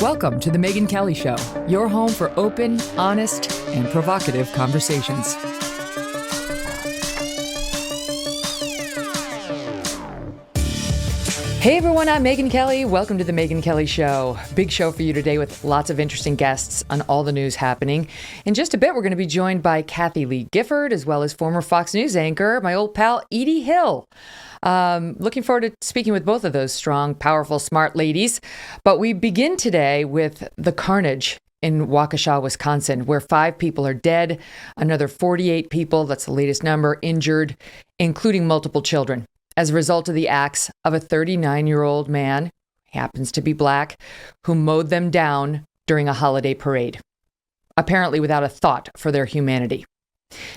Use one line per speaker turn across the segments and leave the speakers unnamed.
Welcome to the Megyn Kelly Show, your home for open, honest, and provocative conversations. Hey everyone, I'm Megyn Kelly. Welcome to the Megyn Kelly Show. Big show for you today with lots of interesting guests on all the news happening. In just a bit, we're going to be joined by Kathie Lee Gifford, as well as former Fox News anchor, my old pal, Edie Hill. Looking forward to speaking with both of those strong, powerful, smart ladies. But we begin today with the carnage in Waukesha, Wisconsin, where 5 people are dead, another 48 people, that's the latest number, injured, including multiple children, as a result of the acts of a 39-year-old man, happens to be black, who mowed them down during a holiday parade, apparently without a thought for their humanity.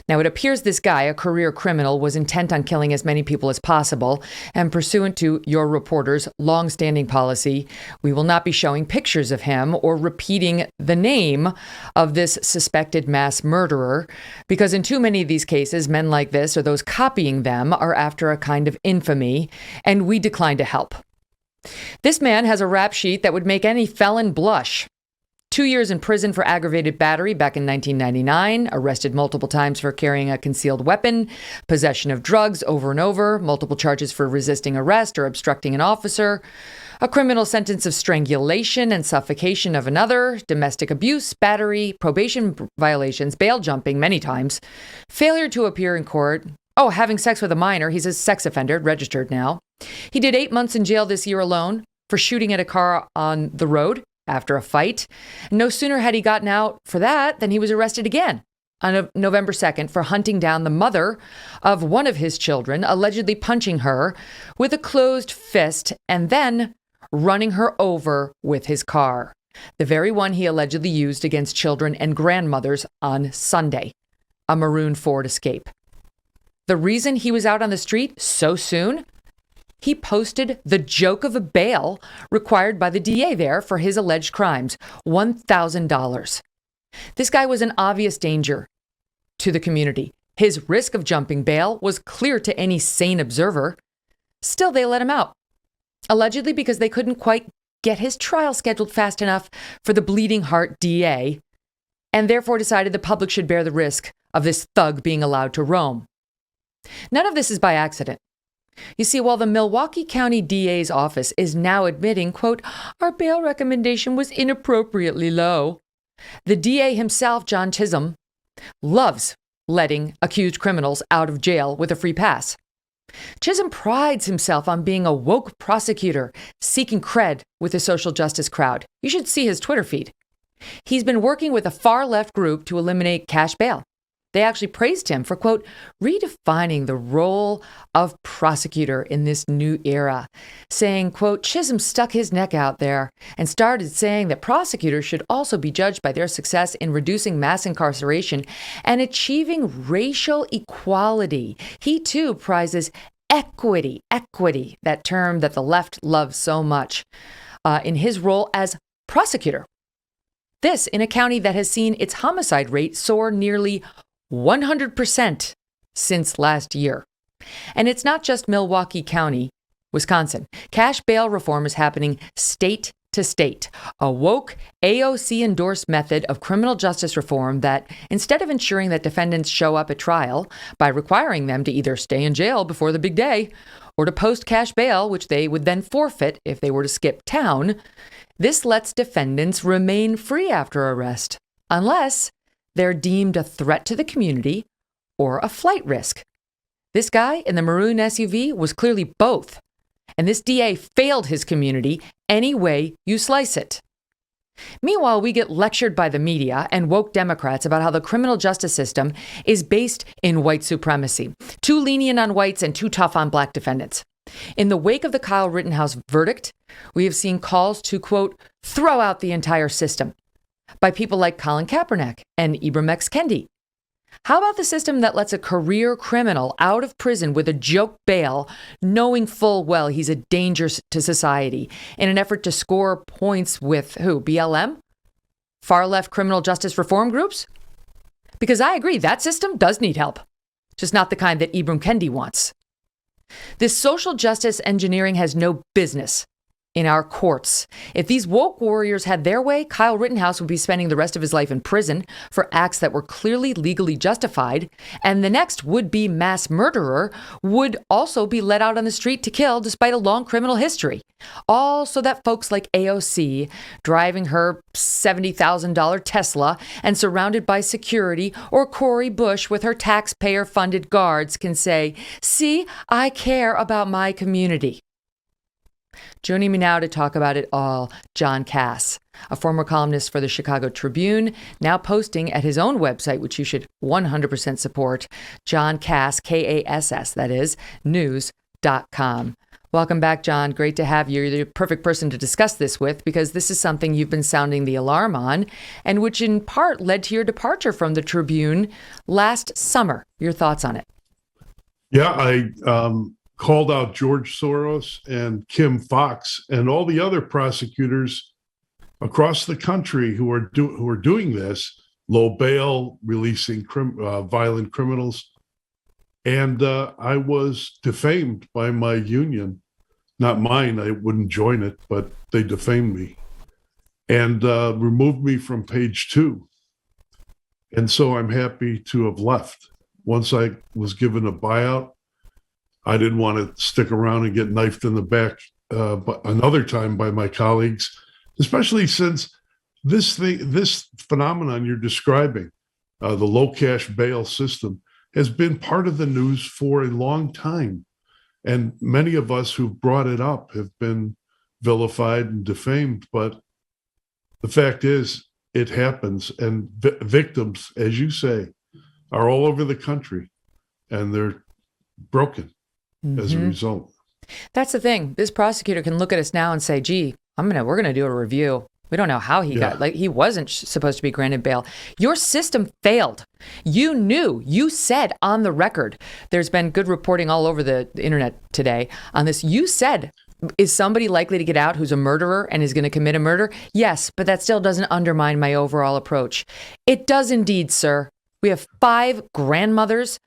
Now, it appears this guy, a career criminal, was intent on killing as many people as possible, and pursuant to your reporter's long-standing policy, we will not be showing pictures of him or repeating the name of this suspected mass murderer, because in too many of these cases, men like this or those copying them are after a kind of infamy, and we decline to help. This man has a rap sheet that would make any felon blush. 2 years in prison for aggravated battery back in 1999, arrested multiple times for carrying a concealed weapon, possession of drugs over and over, multiple charges for resisting arrest or obstructing an officer, a criminal sentence of strangulation and suffocation of another, domestic abuse, battery, probation violations, bail jumping many times, failure to appear in court. Oh, having sex with a minor. He's a sex offender, registered now. He did 8 months in jail this year alone for shooting at a car on the road after a fight. No sooner had he gotten out for that than he was arrested again on November 2nd for hunting down the mother of one of his children, allegedly punching her with a closed fist and then running her over with his car, the very one he allegedly used against children and grandmothers on Sunday, a maroon Ford Escape. The reason he was out on the street so soon? He posted the joke of a bail required by the DA there for his alleged crimes, $1,000. This guy was an obvious danger to the community. His risk of jumping bail was clear to any sane observer. Still, they let him out, allegedly because they couldn't quite get his trial scheduled fast enough for the bleeding heart DA, and therefore decided the public should bear the risk of this thug being allowed to roam. None of this is by accident. You see, while the Milwaukee County DA's office is now admitting, quote, our bail recommendation was inappropriately low, the DA himself, John Chisholm, loves letting accused criminals out of jail with a free pass. Chisholm prides himself on being a woke prosecutor, seeking cred with the social justice crowd. You should see his Twitter feed. He's been working with a far-left group to eliminate cash bail. They actually praised him for, quote, redefining the role of prosecutor in this new era, saying, quote, Chisholm stuck his neck out there and started saying that prosecutors should also be judged by their success in reducing mass incarceration and achieving racial equality. He, too, prizes equity, that term that the left loves so much, in his role as prosecutor. This in a county that has seen its homicide rate soar nearly 100% since last year. And it's not just Milwaukee County, Wisconsin. Cash bail reform is happening state to state, a woke AOC-endorsed method of criminal justice reform that, instead of ensuring that defendants show up at trial by requiring them to either stay in jail before the big day or to post cash bail, which they would then forfeit if they were to skip town, this lets defendants remain free after arrest, unless they're deemed a threat to the community or a flight risk. This guy in the maroon SUV was clearly both, and this DA failed his community any way you slice it. Meanwhile, we get lectured by the media and woke Democrats about how the criminal justice system is based in white supremacy, too lenient on whites and too tough on black defendants. In the wake of the Kyle Rittenhouse verdict, we have seen calls to, quote, throw out the entire system by people like Colin Kaepernick and Ibram X. Kendi. How about the system that lets a career criminal out of prison with a joke bail, knowing full well he's a danger to society, in an effort to score points with who? BLM? Far-left criminal justice reform groups? Because I agree, that system does need help. Just not the kind that Ibram Kendi wants. This social justice engineering has no business in our courts. If these woke warriors had their way, Kyle Rittenhouse would be spending the rest of his life in prison for acts that were clearly legally justified, and the next would-be mass murderer would also be let out on the street to kill despite a long criminal history. All so that folks like AOC, driving her $70,000 Tesla and surrounded by security, or Cori Bush with her taxpayer-funded guards can say, "See, I care about my community." Joining me now to talk about it all, John Kass, a former columnist for the Chicago Tribune, now posting at his own website, which you should 100% support, John Kass, Kass, that is, news.com. Welcome back, John. Great to have you. You're the perfect person to discuss this with, because this is something you've been sounding the alarm on, and which in part led to your departure from the Tribune last summer. Your thoughts on it?
Yeah, I called out George Soros and Kim Fox and all the other prosecutors across the country who are doing this, low bail, releasing violent criminals. And I was defamed by my union, not mine. I wouldn't join it, but they defamed me and removed me from Page 2. And so I'm happy to have left. Once I was given a buyout, I didn't want to stick around and get knifed in the back but another time by my colleagues, especially since this phenomenon you're describing, the low cash bail system, has been part of the news for a long time. And many of us who brought it up have been vilified and defamed. But the fact is, it happens. And victims, as you say, are all over the country, and they're broken as a result.
That's the thing. This prosecutor can look at us now and say, gee, we're going to do a review. We don't know how he got, he wasn't supposed to be granted bail. Your system failed. You knew, you said on the record, there's been good reporting all over the internet today on this. You said, is somebody likely to get out who's a murderer and is going to commit a murder? Yes, but that still doesn't undermine my overall approach. It does indeed, sir. We have 5 grandmothers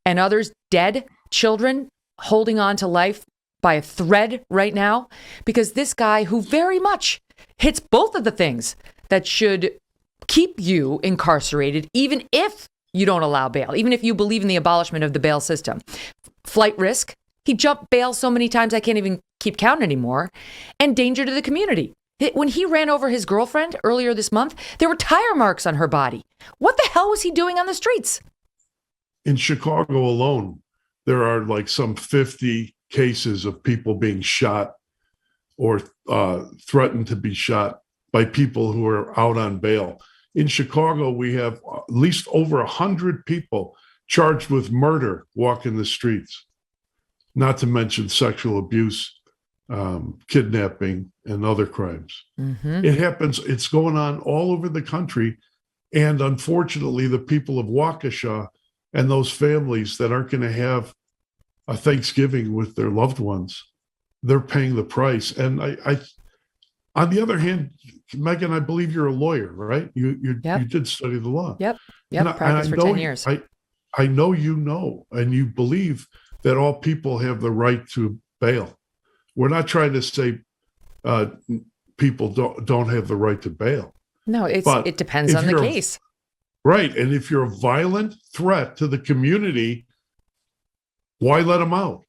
and others dead, children holding on to life by a thread right now, because this guy who very much hits both of the things that should keep you incarcerated, even if you don't allow bail, even if you believe in the abolishment of the bail system. Flight risk. He jumped bail so many times I can't even keep count anymore. And danger to the community. When he ran over his girlfriend earlier this month, there were tire marks on her body. What the hell was he doing on the streets?
In Chicago alone, there are like some 50 cases of people being shot or threatened to be shot by people who are out on bail. In Chicago, we have at least over 100 people charged with murder walking the streets, not to mention sexual abuse, kidnapping, and other crimes. It happens. It's going on all over the country. And unfortunately, the people of Waukesha and those families that aren't going to have a Thanksgiving with their loved ones, they're paying the price. And I on the other hand, Megyn, I believe you're a lawyer, right? You did study the law.
Yep. Practiced for 10 years.
I know and you believe that all people have the right to bail. We're not trying to say people don't have the right to bail.
No, it depends on the case.
Right. And if you're a violent threat to the community, why let them out?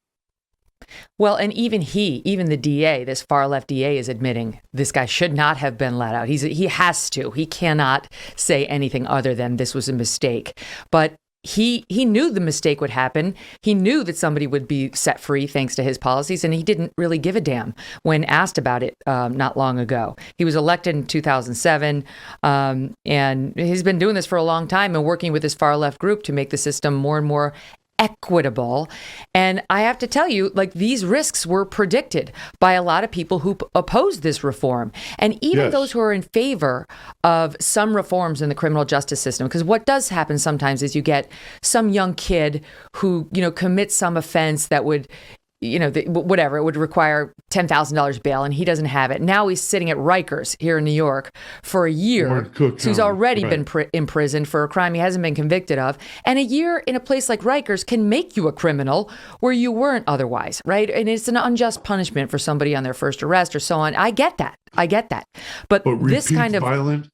Well, and even the DA, this far left DA, is admitting this guy should not have been let out. He has to. He cannot say anything other than this was a mistake. But he knew the mistake would happen. He knew that somebody would be set free thanks to his policies, and he didn't really give a damn when asked about it not long ago. He was elected in 2007, and he's been doing this for a long time and working with this far left group to make the system more and more equitable. And I have to tell you, these risks were predicted by a lot of people who opposed this reform. And even those who are in favor of some reforms in the criminal justice system, because what does happen sometimes is you get some young kid who, commits some offense that would whatever, it would require $10,000 bail, and he doesn't have it. Now he's sitting at Rikers here in New York for a year. So he's already been imprisoned for a crime he hasn't been convicted of. And a year in a place like Rikers can make you a criminal where you weren't otherwise, right? And it's an unjust punishment for somebody on their first arrest or so on. I get that. But this kind of
violent.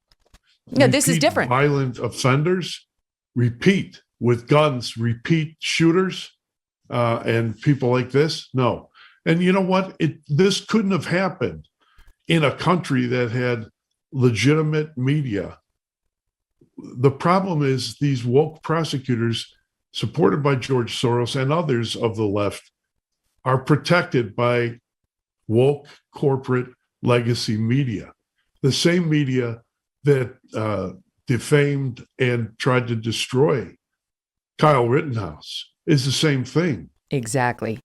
No, this is different.
Violent offenders, repeat with guns, repeat shooters. And people like this, no. And you know what? This couldn't have happened in a country that had legitimate media. The problem is these woke prosecutors, supported by George Soros and others of the left, are protected by woke corporate legacy media, the same media that defamed and tried to destroy Kyle Rittenhouse. Is the same thing.
Exactly.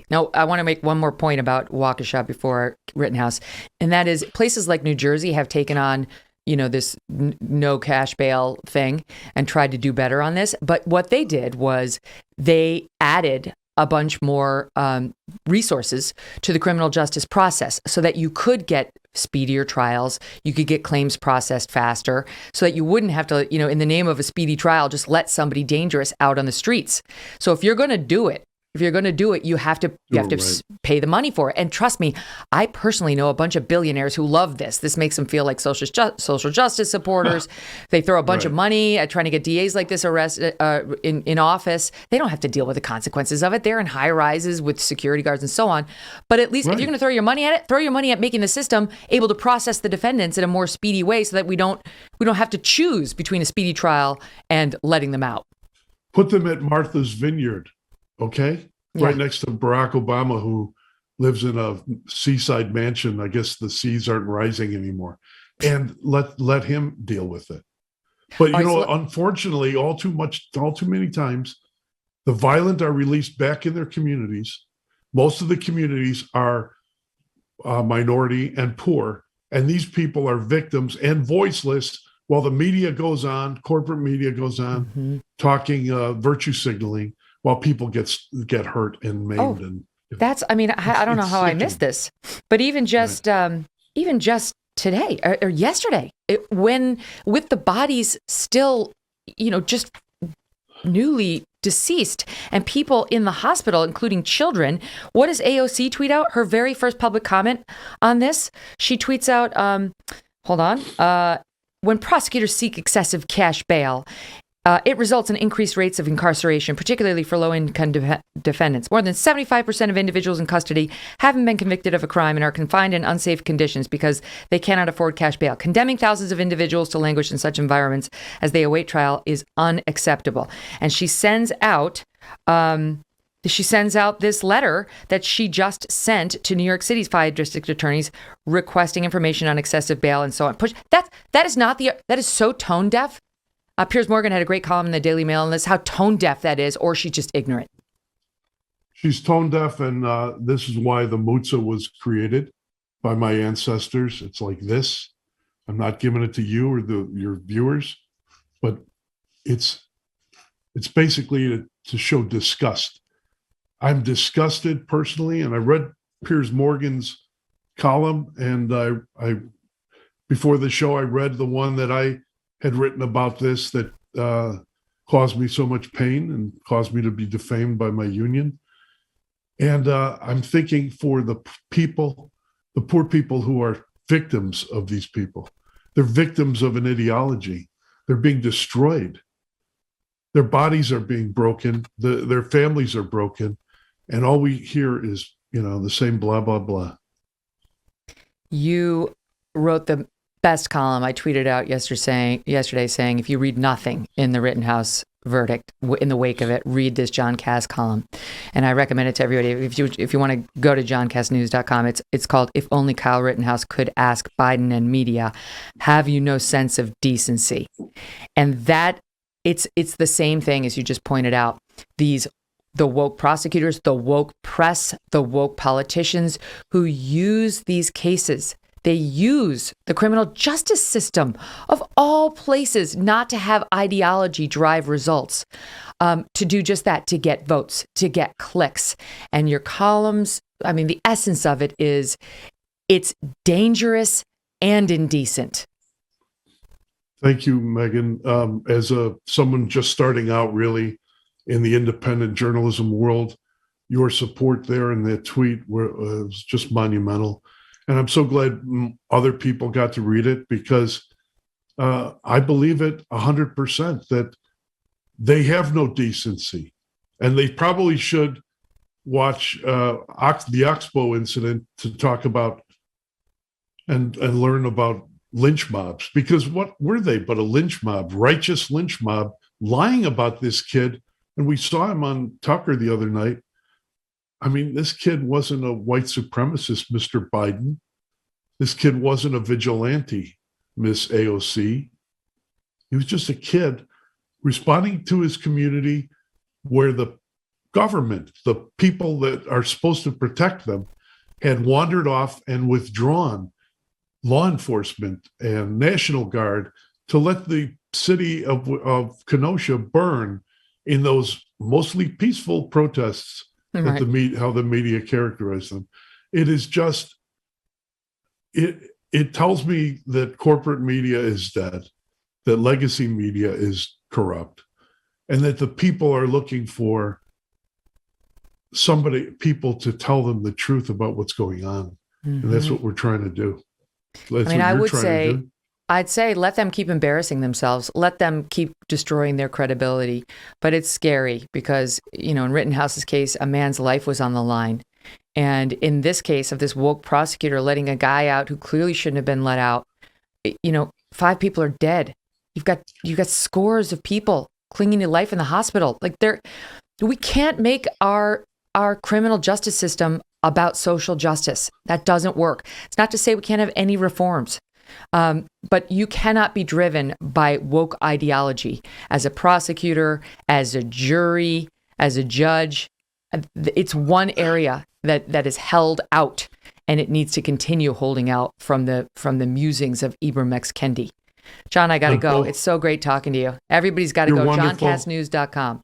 Now, I want to make one more point about Waukesha before Rittenhouse, and that is places like New Jersey have taken on, this no cash bail thing and tried to do better on this. But what they did was they added a bunch more resources to the criminal justice process so that you could get speedier trials, you could get claims processed faster, so that you wouldn't have to, in the name of a speedy trial, just let somebody dangerous out on the streets. So if you're going to do it, you have to pay the money for it. And trust me, I personally know a bunch of billionaires who love this. This makes them feel like social justice supporters. They throw a bunch of money at trying to get DAs like this arrested in office. They don't have to deal with the consequences of it. They're in high rises with security guards and so on. But at least if you're going to throw your money at it, throw your money at making the system able to process the defendants in a more speedy way, so that we don't have to choose between a speedy trial and letting them out.
Put them at Martha's Vineyard. Okay. Yeah. Right next to Barack Obama, who lives in a seaside mansion. I guess the seas aren't rising anymore, and let him deal with it. But unfortunately, all too many times, the violent are released back in their communities. Most of the communities are minority and poor, and these people are victims and voiceless. While the media goes on, corporate media goes on, talking virtue signaling, while people get hurt and maimed.
I don't know how I missed this, but even just today or yesterday, with the bodies still, just newly deceased and people in the hospital, including children. What does AOC tweet out? Her very first public comment on this, she tweets out, when prosecutors seek excessive cash bail, it results in increased rates of incarceration, particularly for low-income defendants. More than 75% of individuals in custody haven't been convicted of a crime and are confined in unsafe conditions because they cannot afford cash bail. Condemning thousands of individuals to languish in such environments as they await trial is unacceptable. And she sends out this letter that she just sent to New York City's 5 district attorneys requesting information on excessive bail and so on. That is so tone deaf. Piers Morgan had a great column in the Daily Mail on this, how tone deaf that is, or she's just ignorant.
She's tone deaf, and this is why the Mutza was created by my ancestors. It's like this. I'm not giving it to you or your viewers, but it's basically to show disgust. I'm disgusted personally, and I read Piers Morgan's column, and I before the show I read the one that I had written about this that caused me so much pain and caused me to be defamed by my union. And I'm thinking for the poor people who are victims of these people. They're victims of an ideology. They're being destroyed. Their bodies are being broken. Their families are broken. And all we hear is, the same blah, blah, blah.
You wrote the best column. I tweeted out yesterday saying, if you read nothing in the Rittenhouse verdict, in the wake of it, read this John Kass column. And I recommend it to everybody. If you want to go to johnkassnews.com, it's called "If Only Kyle Rittenhouse Could Ask Biden and Media, Have You No Sense of Decency?" And that it's the same thing as you just pointed out. The woke prosecutors, the woke press, the woke politicians who use these cases They use the criminal justice system, of all places, not to have ideology drive results, to do just that, to get votes, to get clicks. And your columns, I mean, the essence of it is it's dangerous and indecent.
Thank you, Megyn. As someone just starting out really in the independent journalism world, your support there in that tweet was just monumental. And I'm so glad other people got to read it, because I believe it 100% that they have no decency. And they probably should watch the Oxbow incident to talk about and learn about lynch mobs, because what were they but a lynch mob, righteous lynch mob, lying about this kid. And we saw him on Tucker the other night. I mean, this kid wasn't a white supremacist, Mr. Biden. This kid wasn't a vigilante, Miss AOC. He was just a kid responding to his community, where the government, the people that are supposed to protect them, had wandered off and withdrawn law enforcement and National Guard to let the city of Kenosha burn in those mostly peaceful protests. Right. How the media characterize them. It is just, it tells me that corporate media is dead, that legacy media is corrupt, and that the people are looking for people to tell them the truth about what's going on. Mm-hmm. And that's what we're trying to do.
I'd say let them keep embarrassing themselves. Let them keep destroying their credibility. But it's scary because, in Rittenhouse's case, a man's life was on the line. And in this case of this woke prosecutor letting a guy out who clearly shouldn't have been let out, 5 people are dead. You've got scores of people clinging to life in the hospital. We can't make our criminal justice system about social justice. That doesn't work. It's not to say we can't have any reforms. But you cannot be driven by woke ideology as a prosecutor, as a jury, as a judge. It's one area that is held out, and it needs to continue holding out from the musings of Ibram X. Kendi. John, I got to go. It's so great talking to you. Everybody's got to go. JohnCassNews.com.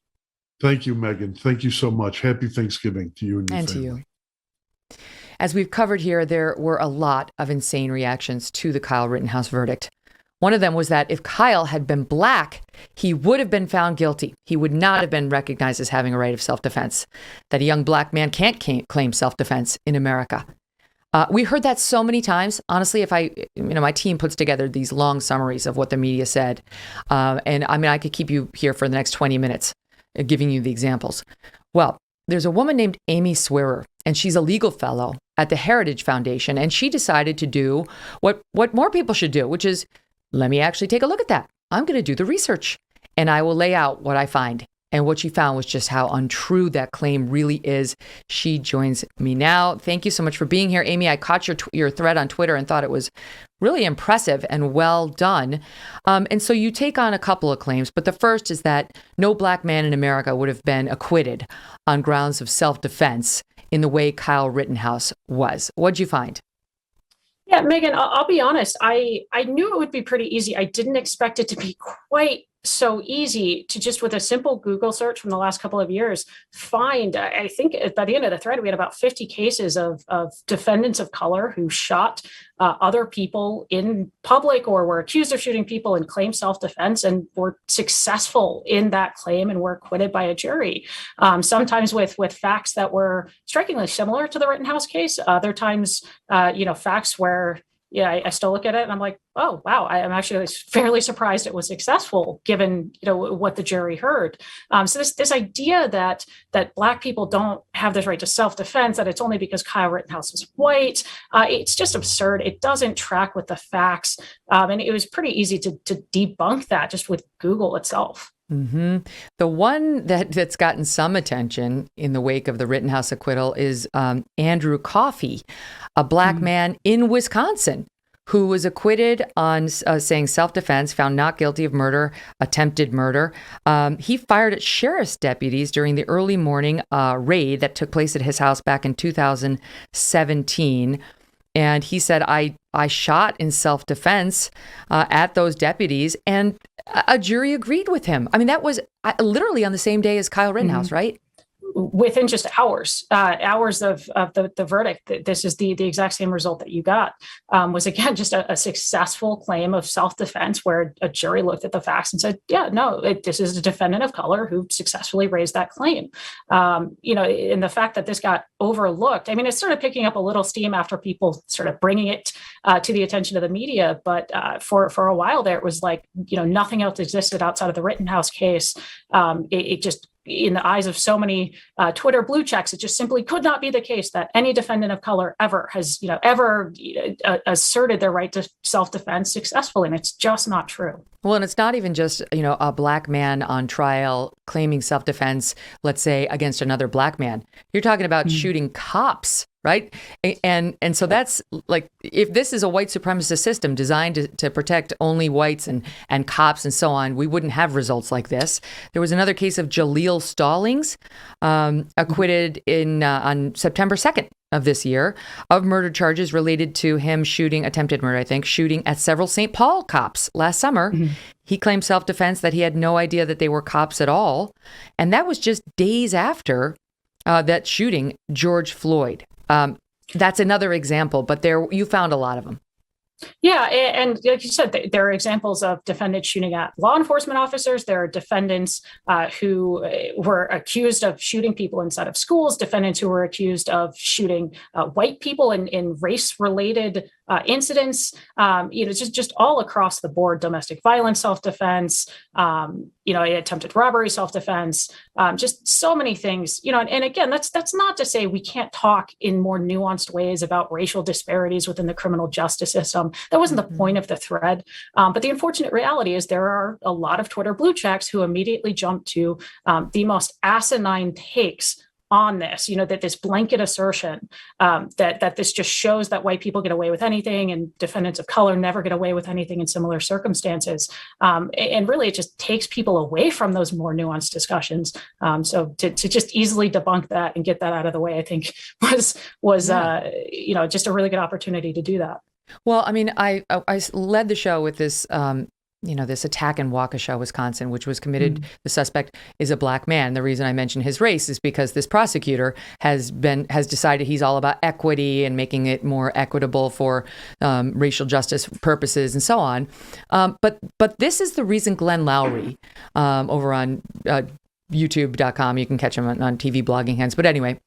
Thank you, Megyn. Thank you so much. Happy Thanksgiving to you and your family.
To you. As we've covered here, there were a lot of insane reactions to the Kyle Rittenhouse verdict. One of them was that if Kyle had been black, he would have been found guilty. He would not have been recognized as having a right of self-defense, that a young black man can't claim self-defense in America. We heard that so many times. Honestly, if my team puts together these long summaries of what the media said, and I could keep you here for the next 20 minutes giving you the examples. Well, there's a woman named Amy Swearer, and she's a legal fellow at the Heritage Foundation, and she decided to do what more people should do, which is, let me actually take a look at that. I'm going to do the research, and I will lay out what I find. And what she found was just how untrue that claim really is. She joins me now. Thank you so much for being here, Amy. I caught your thread on Twitter and thought it was really impressive and well done. And so you take on a couple of claims, but the first is that no black man in America would have been acquitted on grounds of self-defense in the way Kyle Rittenhouse was. What'd you find?
Yeah, Megyn, I'll be honest. I knew it would be pretty easy. I didn't expect it to be quite so easy to just with a simple Google search from the last couple of years find. I think by the end of the thread, we had about 50 cases of defendants of color who shot other people in public or were accused of shooting people and claimed self-defense and were successful in that claim and were acquitted by a jury. Sometimes with facts that were strikingly similar to the Rittenhouse case. Other times, facts where I still look at it and I'm like, oh, wow, I'm actually fairly surprised it was successful given, what the jury heard. So this idea that Black people don't have this right to self-defense, that it's only because Kyle Rittenhouse is white, it's just absurd. It doesn't track with the facts. And it was pretty easy to debunk that just with Google itself.
Mm-hmm. The one that's gotten some attention in the wake of the Rittenhouse acquittal is Andrew Coffey, a black man in Wisconsin who was acquitted on saying self-defense, found not guilty of murder, attempted murder. He fired at sheriff's deputies during the early morning raid that took place at his house back in 2017. And he said, I shot in self-defense at those deputies, and a jury agreed with him. I mean, that was literally on the same day as Kyle Rittenhouse, right?
Within just hours of the verdict. This is the exact same result that you got. Was again just a successful claim of self-defense, where a jury looked at the facts and said, yeah, no, this is a defendant of color who successfully raised that claim. And the fact that this got overlooked, I mean, it started picking up a little steam after people started bringing it to the attention of the media. But for a while there, it was like, nothing else existed outside of the Rittenhouse case. It just, in the eyes of so many Twitter blue checks, it just simply could not be the case that any defendant of color ever has, asserted their right to self-defense successfully. And it's just not true.
Well, and it's not even just, a black man on trial claiming self-defense, let's say, against another black man. You're talking about shooting cops, right? And so that's like, if this is a white supremacist system designed to protect only whites and cops and so on, we wouldn't have results like this. There was another case of Jaleel Stallings, acquitted on September 2nd of this year of murder charges related to him attempted murder, shooting at several St. Paul cops last summer. He claimed self-defense, that he had no idea that they were cops at all. And that was just days after that shooting George Floyd. That's another example, but you found a lot of them.
Yeah. And like you said, there are examples of defendants shooting at law enforcement officers. There are defendants who were accused of shooting people inside of schools, defendants who were accused of shooting white people in race-related incidents, just all across the board: domestic violence, self-defense, attempted robbery, self-defense, just so many things, and again, that's not to say we can't talk in more nuanced ways about racial disparities within the criminal justice system. That wasn't the point of the thread. But the unfortunate reality is there are a lot of Twitter blue checks who immediately jump to the most asinine takes on this, that this blanket assertion that this just shows that white people get away with anything and defendants of color never get away with anything in similar circumstances. And really, it just takes people away from those more nuanced discussions. So to just easily debunk that and get that out of the way, I think was just a really good opportunity to do that.
Well, I mean, I led the show with this this attack in Waukesha, Wisconsin, which was committed. The suspect is a black man. The reason I mention his race is because this prosecutor has decided he's all about equity and making it more equitable for racial justice purposes and so on. But this is the reason Glenn Lowry over on YouTube.com, you can catch him on TV blogging hands. But anyway,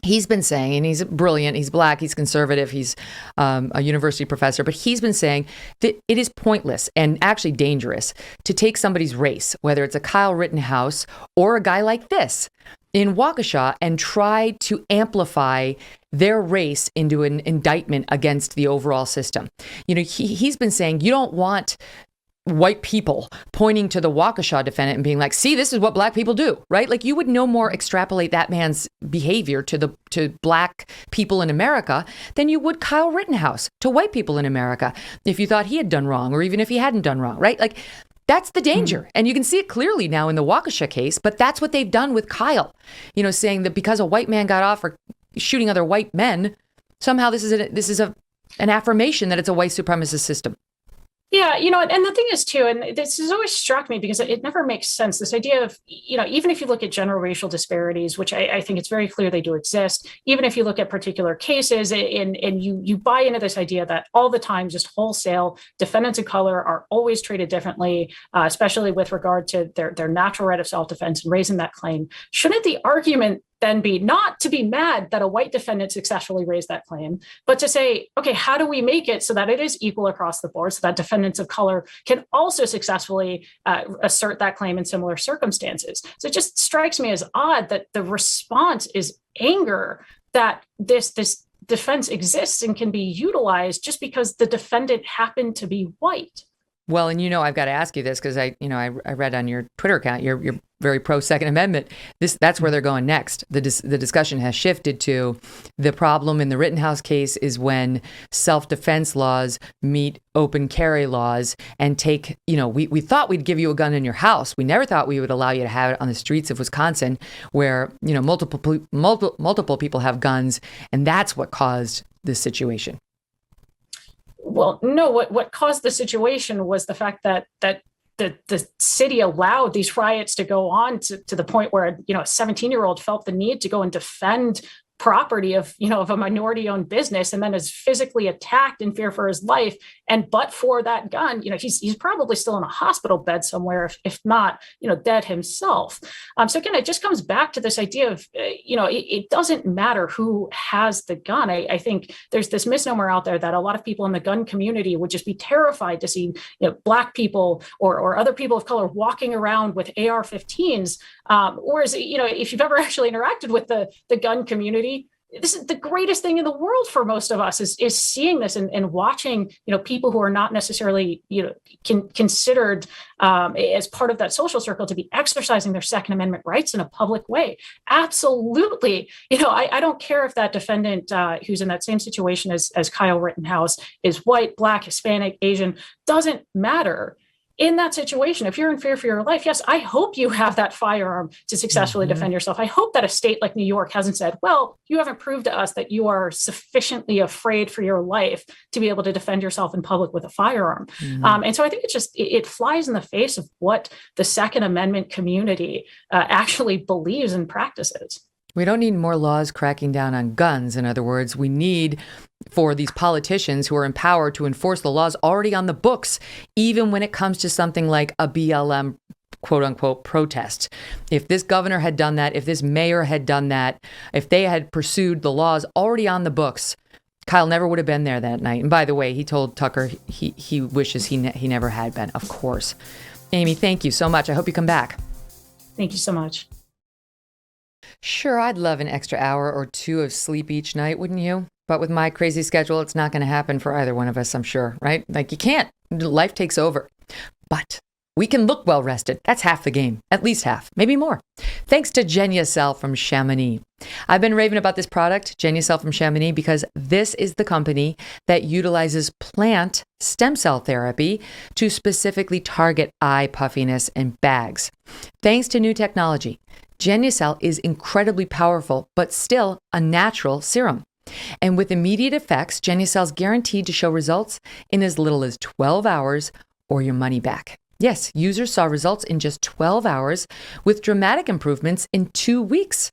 he's been saying, and he's brilliant, he's black, he's conservative, he's a university professor, but he's been saying that it is pointless and actually dangerous to take somebody's race, whether it's a Kyle Rittenhouse or a guy like this in Waukesha, and try to amplify their race into an indictment against the overall system. He's been saying you don't want white people pointing to the Waukesha defendant and being like, see, this is what black people do, right? Like, you would no more extrapolate that man's behavior to black people in America than you would Kyle Rittenhouse to white people in America if you thought he had done wrong, or even if he hadn't done wrong, right? Like, that's the danger. And you can see it clearly now in the Waukesha case, but that's what they've done with Kyle, saying that because a white man got off for shooting other white men, somehow this is an affirmation that it's a white supremacist system.
Yeah, and the thing is too, and this has always struck me because it never makes sense, this idea of, even if you look at general racial disparities, which I think it's very clear they do exist, even if you look at particular cases and you buy into this idea that all the time, just wholesale, defendants of color are always treated differently, especially with regard to their natural right of self-defense and raising that claim, shouldn't the argument then be not to be mad that a white defendant successfully raised that claim, but to say, okay, how do we make it so that it is equal across the board, so that defendants of color can also successfully assert that claim in similar circumstances? So it just strikes me as odd that the response is anger that this defense exists and can be utilized just because the defendant happened to be white.
Well, and I've got to ask you this because I read on your Twitter account you're very pro Second Amendment. That's where they're going next. The discussion has shifted to the problem in the Rittenhouse case is when self-defense laws meet open carry laws and take. We thought we'd give you a gun in your house. We never thought we would allow you to have it on the streets of Wisconsin, where multiple people have guns, and that's what caused this situation.
Well, no, what caused the situation was the fact that the city allowed these riots to go on to the point where, a 17-year-old felt the need to go and defend property of a minority owned business, and then is physically attacked in fear for his life. And but for that gun, he's probably still in a hospital bed somewhere, if not, dead himself. So again, it just comes back to this idea of, it doesn't matter who has the gun. I think there's this misnomer out there that a lot of people in the gun community would just be terrified to see, Black people or other people of color walking around with AR-15s. Whereas, if you've ever actually interacted with the gun community, this is the greatest thing in the world for most of us is seeing this and watching, people who are not necessarily, considered as part of that social circle to be exercising their Second Amendment rights in a public way. Absolutely. I don't care if that defendant who's in that same situation as Kyle Rittenhouse is white, Black, Hispanic, Asian, doesn't matter. In that situation, if you're in fear for your life, yes, I hope you have that firearm to successfully defend yourself. I hope that a state like New York hasn't said, well, you haven't proved to us that you are sufficiently afraid for your life to be able to defend yourself in public with a firearm. And so I think it flies in the face of what the Second Amendment community actually believes and practices.
We don't need more laws cracking down on guns. In other words, we need for these politicians who are empowered to enforce the laws already on the books, even when it comes to something like a BLM quote unquote protest. If this governor had done that, if this mayor had done that, if they had pursued the laws already on the books, Kyle never would have been there that night. And by the way, he told Tucker he wishes he never had been, of course. Amy, thank you so much. I hope you come back.
Thank you so much.
Sure, I'd love an extra hour or two of sleep each night, wouldn't you? But with my crazy schedule, it's not going to happen for either one of us, I'm sure, right? Like you can't. Life takes over. But we can look well rested. That's half the game. At least half, maybe more. Thanks to Genucell from Chamonix. I've been raving about this product, Genucell from Chamonix, because this is the company that utilizes plant stem cell therapy to specifically target eye puffiness and bags. Thanks to new technology, Genucell is incredibly powerful, but still a natural serum. And with immediate effects, Genucell is guaranteed to show results in as little as 12 hours or your money back. Yes, users saw results in just 12 hours with dramatic improvements in 2 weeks.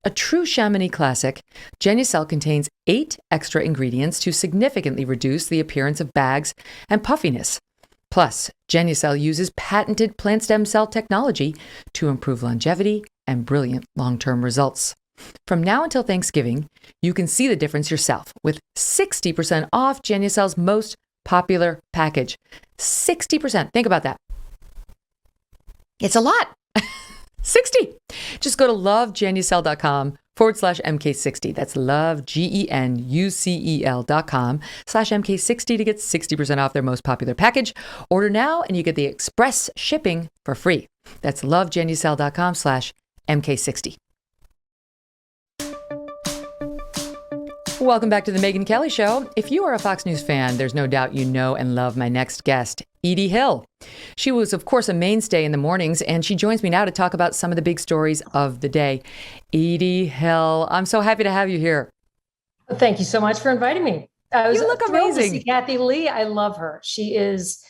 A true Chamonix classic, Genucell contains 8 extra ingredients to significantly reduce the appearance of bags and puffiness. Plus, Genucell uses patented plant stem cell technology to improve longevity and brilliant long-term results. From now until Thanksgiving, you can see the difference yourself with 60% off Genucell's most popular package. 60%. Think about that. It's a lot. 60. Just go to lovegenucell.com/MK60. That's lovegenucel.com/MK60 to get 60% off their most popular package. Order now and you get the express shipping for free. That's lovegenucel.com/MK60. Welcome back to the Megyn Kelly Show. If you are a Fox News fan, there's no doubt you know and love my next guest, Edie Hill. She was, of course, a mainstay in the mornings, and she joins me now to talk about some of the big stories of the day. Edie Hill, I'm so happy to have you here.
Thank you so much for inviting me.
You look amazing.
To see Kathie Lee, I love her. She is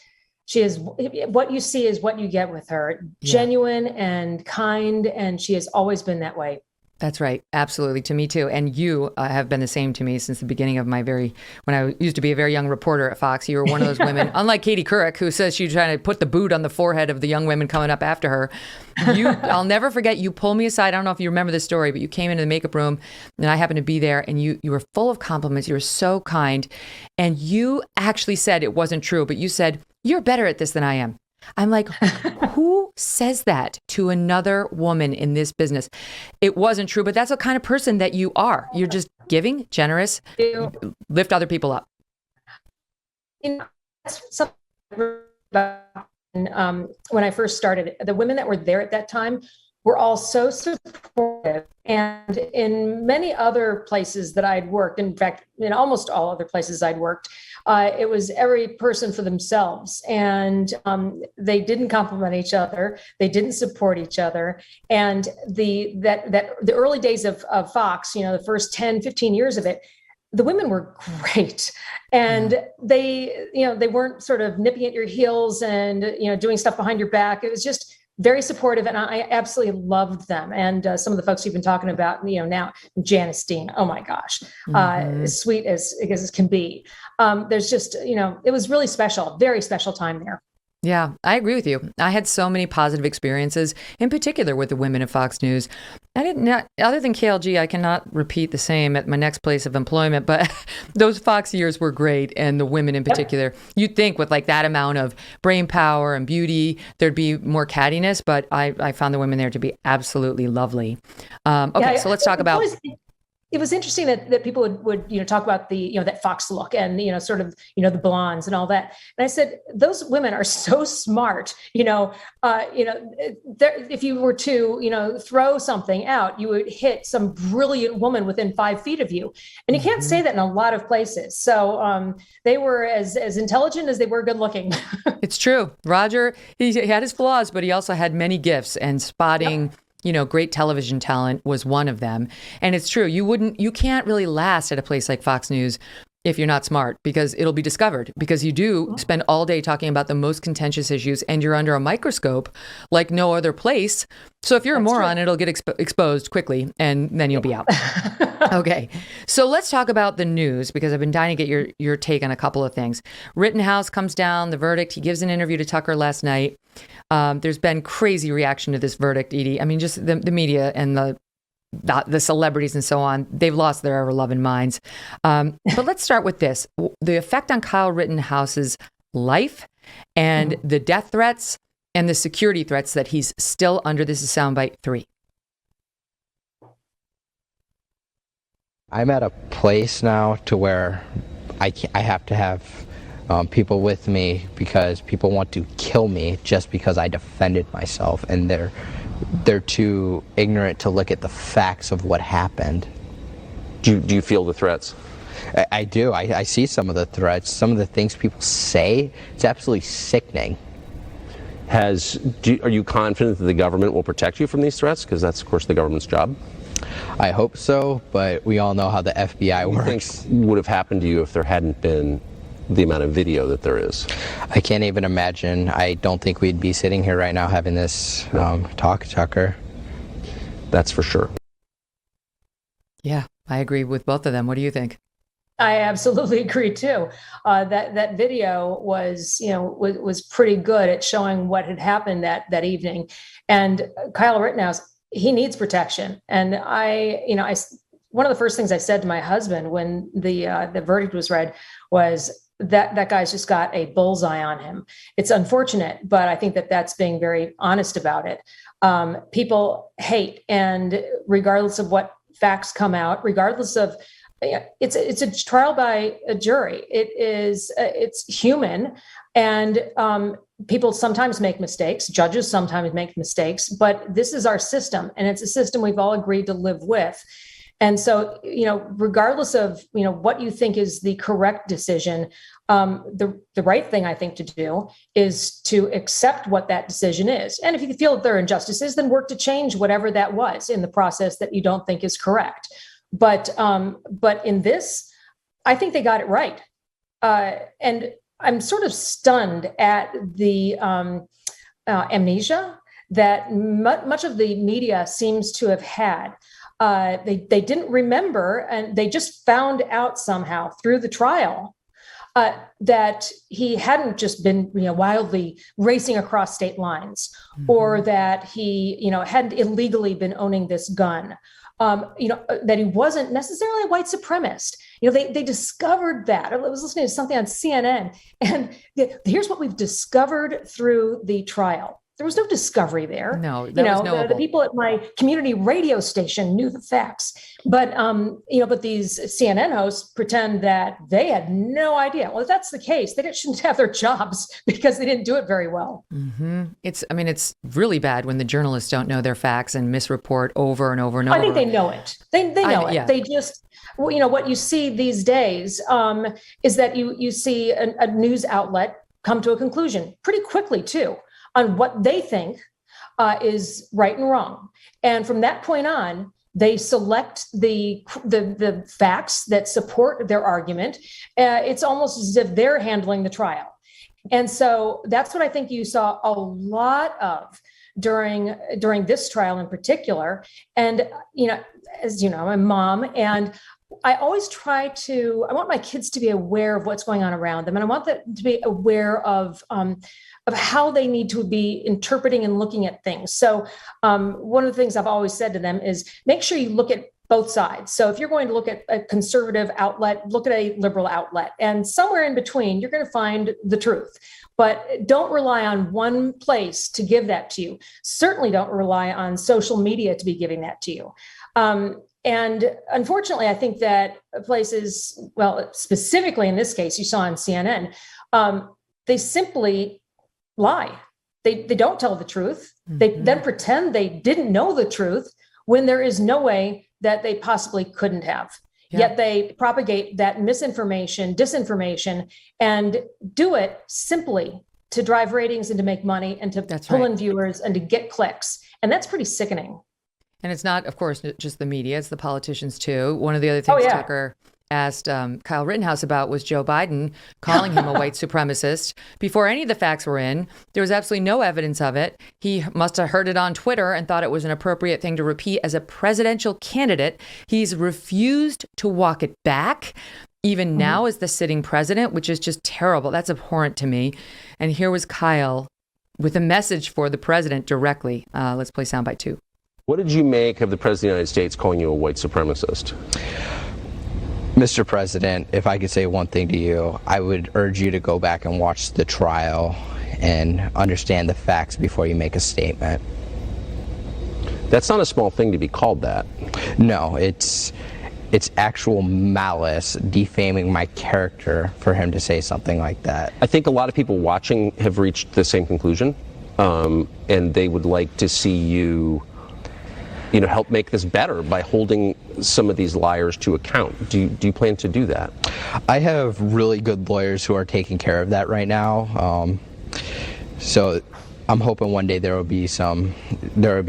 what you see is what you get with her. Genuine and kind, and she has always been that way.
That's right. Absolutely. To me too. And you have been the same to me since the beginning of when I used to be a very young reporter at Fox. You were one of those women, unlike Katie Couric, who says she's trying to put the boot on the forehead of the young women coming up after her. I'll never forget, you pulled me aside. I don't know if you remember this story, but you came into the makeup room and I happened to be there and you were full of compliments. You were so kind. And you actually said it wasn't true, but you said, "You're better at this than I am." I'm like, who says that to another woman in this business? It wasn't true, but that's the kind of person that you are. You're just giving, generous, lift other people up.
That's something when I first started, the women that were there at that time were all so supportive. And in many other places that I'd worked, in fact, in almost all other places I'd worked, it was every person for themselves. And they didn't compliment each other. They didn't support each other. And the early days of Fox, the first 10, 15 years of it, the women were great, and they weren't sort of nipping at your heels and, doing stuff behind your back. It was just very supportive, and I absolutely loved them. And some of the folks you've been talking about, now, Janice Dean, oh my gosh, as sweet as can be. There's just, it was really special, very special time there.
Yeah, I agree with you. I had so many positive experiences, in particular with the women at Fox News. I didn't, other than KLG, I cannot repeat the same at my next place of employment, but those Fox years were great. And the women in particular, you'd think with like that amount of brain power and beauty, there'd be more cattiness, but I found the women there to be absolutely lovely. So let's talk about...
It was interesting that people would talk about the that Fox look and sort of the blondes and all that. And I said, those women are so smart. If you were to throw something out, you would hit some brilliant woman within 5 feet of you, and you can't say that in a lot of places. So they were as intelligent as they were good looking. It's
true. Roger, he had his flaws, but he also had many gifts, and spotting. Great television talent was one of them. And it's true. You can't really last at a place like Fox News if you're not smart, because it'll be discovered, because you do spend all day talking about the most contentious issues, and you're under a microscope like no other place. So if you're a moron, it'll get exposed quickly, and then you'll be out. Okay. So let's talk about the news, because I've been dying to get your take on a couple of things. Rittenhouse comes down, the verdict. He gives an interview to Tucker last night. There's been crazy reaction to this verdict, Edie. I mean, just the media and the celebrities and so on, they've lost their ever-loving minds. But let's start with this. The effect on Kyle Rittenhouse's life and the death threats and the security threats that he's still under. This is Soundbite 3.
I'm at a place now to where I have to have people with me, because people want to kill me just because I defended myself, and they're too ignorant to look at the facts of what happened.
Do you feel the threats?
I do. I see some of the threats, some of the things people say. It's absolutely sickening.
Are you confident that the government will protect you from these threats? Because that's, of course, the government's job.
I hope so, but we all know how the FBI works.
What do you think would have happened to you if there hadn't been the amount of video that there is?
I can't even imagine. I don't think we'd be sitting here right now having this talk, Tucker.
That's for sure.
Yeah, I agree with both of them. What do you think?
I absolutely agree too. That video was pretty good at showing what had happened that evening. And Kyle Rittenhouse, he needs protection. And one of the first things I said to my husband when the verdict was read was that guy's just got a bullseye on him. It's unfortunate, but I think that's being very honest about it. People hate, and regardless of what facts come out, regardless of, it's a trial by a jury. It's human, and people sometimes make mistakes. Judges sometimes make mistakes, but this is our system, and it's a system we've all agreed to live with. And so, regardless of, what you think is the correct decision, the right thing I think to do is to accept what that decision is. And if you feel that there are injustices, then work to change whatever that was in the process that you don't think is correct. But in this, I think they got it right. And I'm sort of stunned at the amnesia that much of the media seems to have had. They didn't remember, and they just found out somehow through the trial that he hadn't just been wildly racing across state lines, or that he hadn't illegally been owning this gun, that he wasn't necessarily a white supremacist. They discovered that. I was listening to something on CNN, and here's what we've discovered through the trial. There was no discovery there.
No, that was knowable.
The people at my community radio station knew the facts, but but these CNN hosts pretend that they had no idea. Well, if that's the case, they shouldn't have their jobs because they didn't do it very well.
Mm-hmm. It's really bad when the journalists don't know their facts and misreport over and over and over.
I think they know it. They know it. Yeah. They just, what you see these days is that you see a news outlet come to a conclusion pretty quickly too, on what they think is right and wrong. And from that point on, They select the facts that support their argument. It's almost as if they're handling the trial. And so that's what I think you saw a lot of during this trial in particular. And, as you know, I'm a mom, and I always I want my kids to be aware of what's going on around them. And I want them to be aware of how they need to be interpreting and looking at things. So one of the things I've always said to them is make sure you look at both sides. So if you're going to look at a conservative outlet, look at a liberal outlet, and somewhere in between, you're going to find the truth. But don't rely on one place to give that to you. Certainly don't rely on social media to be giving that to you. And unfortunately, I think that places, well, specifically in this case, you saw on CNN, they simply lie. They don't tell the truth. Mm-hmm. They then pretend they didn't know the truth when there is no way that they possibly couldn't have. Yeah. Yet they propagate that misinformation, disinformation, and do it simply to drive ratings and to make money and to pull in viewers and to get clicks. And that's pretty sickening.
And it's not, of course, just the media, it's the politicians too. One of the other things Tucker asked Kyle Rittenhouse about was Joe Biden calling him a white supremacist before any of the facts were in. There was absolutely no evidence of it. He must have heard it on Twitter and thought it was an appropriate thing to repeat as a presidential candidate. He's refused to walk it back, even now as the sitting president, which is just terrible. That's abhorrent to me. And here was Kyle with a message for the president directly. Let's play soundbite 2.
What did you make of the president of the United States calling you a white supremacist?
Mr. President, if I could say one thing to you, I would urge you to go back and watch the trial and understand the facts before you make a statement.
That's not a small thing to be called that.
No, it's actual malice, defaming my character for him to say something like that.
I think a lot of people watching have reached the same conclusion, and they would like to see you help make this better by holding some of these liars to account. Do you plan to do that?
I have really good lawyers who are taking care of that right now. So I'm hoping one day there will be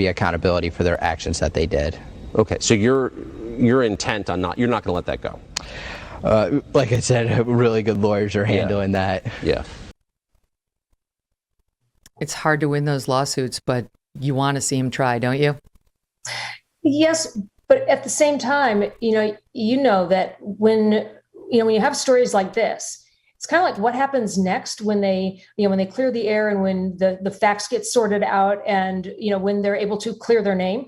accountability for their actions that they did.
Okay, so you're intent on you're not going to let that go.
Like I said, really good lawyers are handling that.
Yeah.
It's hard to win those lawsuits, but you want to see him try, don't you?
Yes, but at the same time, you know that when you have stories like this, it's kind of like what happens next when they clear the air and when the facts get sorted out and, when they're able to clear their name,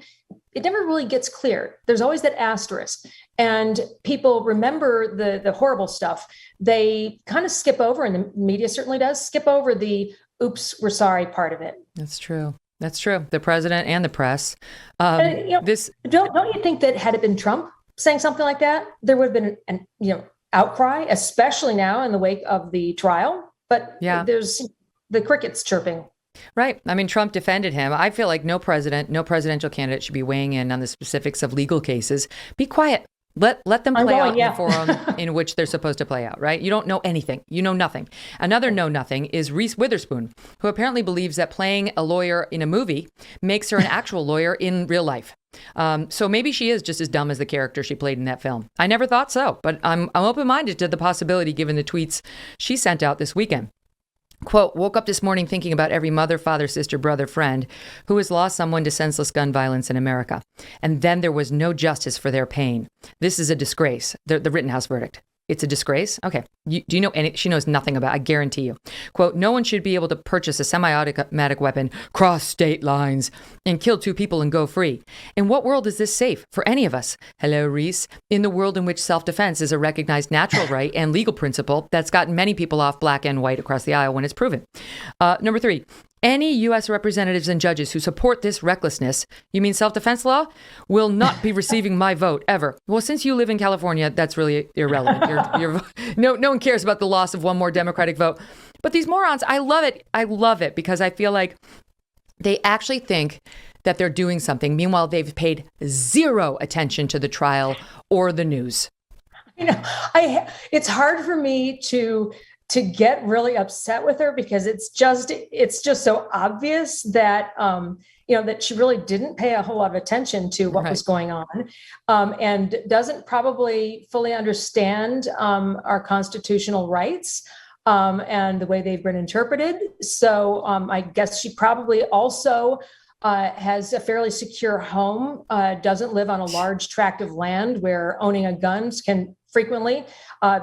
it never really gets cleared. There's always that asterisk, and people remember the horrible stuff. They kind of skip over, and the media certainly does skip over the "oops, we're sorry" part of it.
That's true. That's true. The president and the press.
Don't you think that had it been Trump saying something like that, there would have been an outcry, especially now in the wake of the trial? But there's the crickets chirping.
Right. I mean, Trump defended him. I feel like no presidential candidate should be weighing in on the specifics of legal cases. Be quiet. Let them play out in the forum in which they're supposed to play out, right? You don't know anything. You know nothing. Another know nothing is Reese Witherspoon, who apparently believes that playing a lawyer in a movie makes her an actual lawyer in real life. So maybe she is just as dumb as the character she played in that film. I never thought so, but I'm open-minded to the possibility given the tweets she sent out this weekend. Quote, woke up this morning thinking about every mother, father, sister, brother, friend who has lost someone to senseless gun violence in America. And then there was no justice for their pain. This is a disgrace. The Rittenhouse verdict. It's a disgrace? Okay. Do you know any? She knows nothing about it, I guarantee you. Quote, no one should be able to purchase a semi-automatic weapon, cross state lines, and kill 2 people and go free. In what world is this safe for any of us? Hello, Reese. In the world in which self-defense is a recognized natural right and legal principle that's gotten many people off black and white across the aisle when it's proven. Number 3. Any U.S. representatives and judges who support this recklessness, you mean self-defense law, will not be receiving my vote ever. Well, since you live in California, that's really irrelevant. No one cares about the loss of one more Democratic vote. But these morons, I love it. I love it because I feel like they actually think that they're doing something. Meanwhile, they've paid zero attention to the trial or the news.
It's hard for me to to get really upset with her because it's just so obvious that, that she really didn't pay a whole lot of attention to what was going on, and doesn't probably fully understand our constitutional rights and the way they've been interpreted. So I guess she probably also has a fairly secure home, doesn't live on a large tract of land where owning a gun can frequently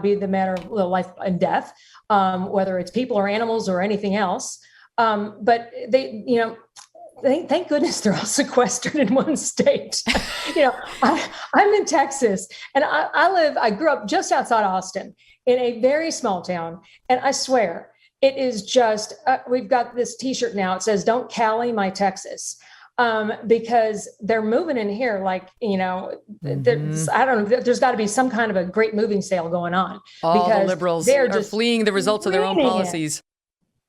be the matter of life and death, whether it's people or animals or anything else. But they, thank goodness they're all sequestered in one state. I'm in Texas, and I grew up just outside Austin in a very small town. And I swear, it is just, we've got this T-shirt now. It says, "Don't Cali my Texas." Because they're moving in here like, there's, I don't know, there's got to be some kind of a great moving sale going on.
All
because
the liberals
they're
are
just
fleeing the results of their own policies.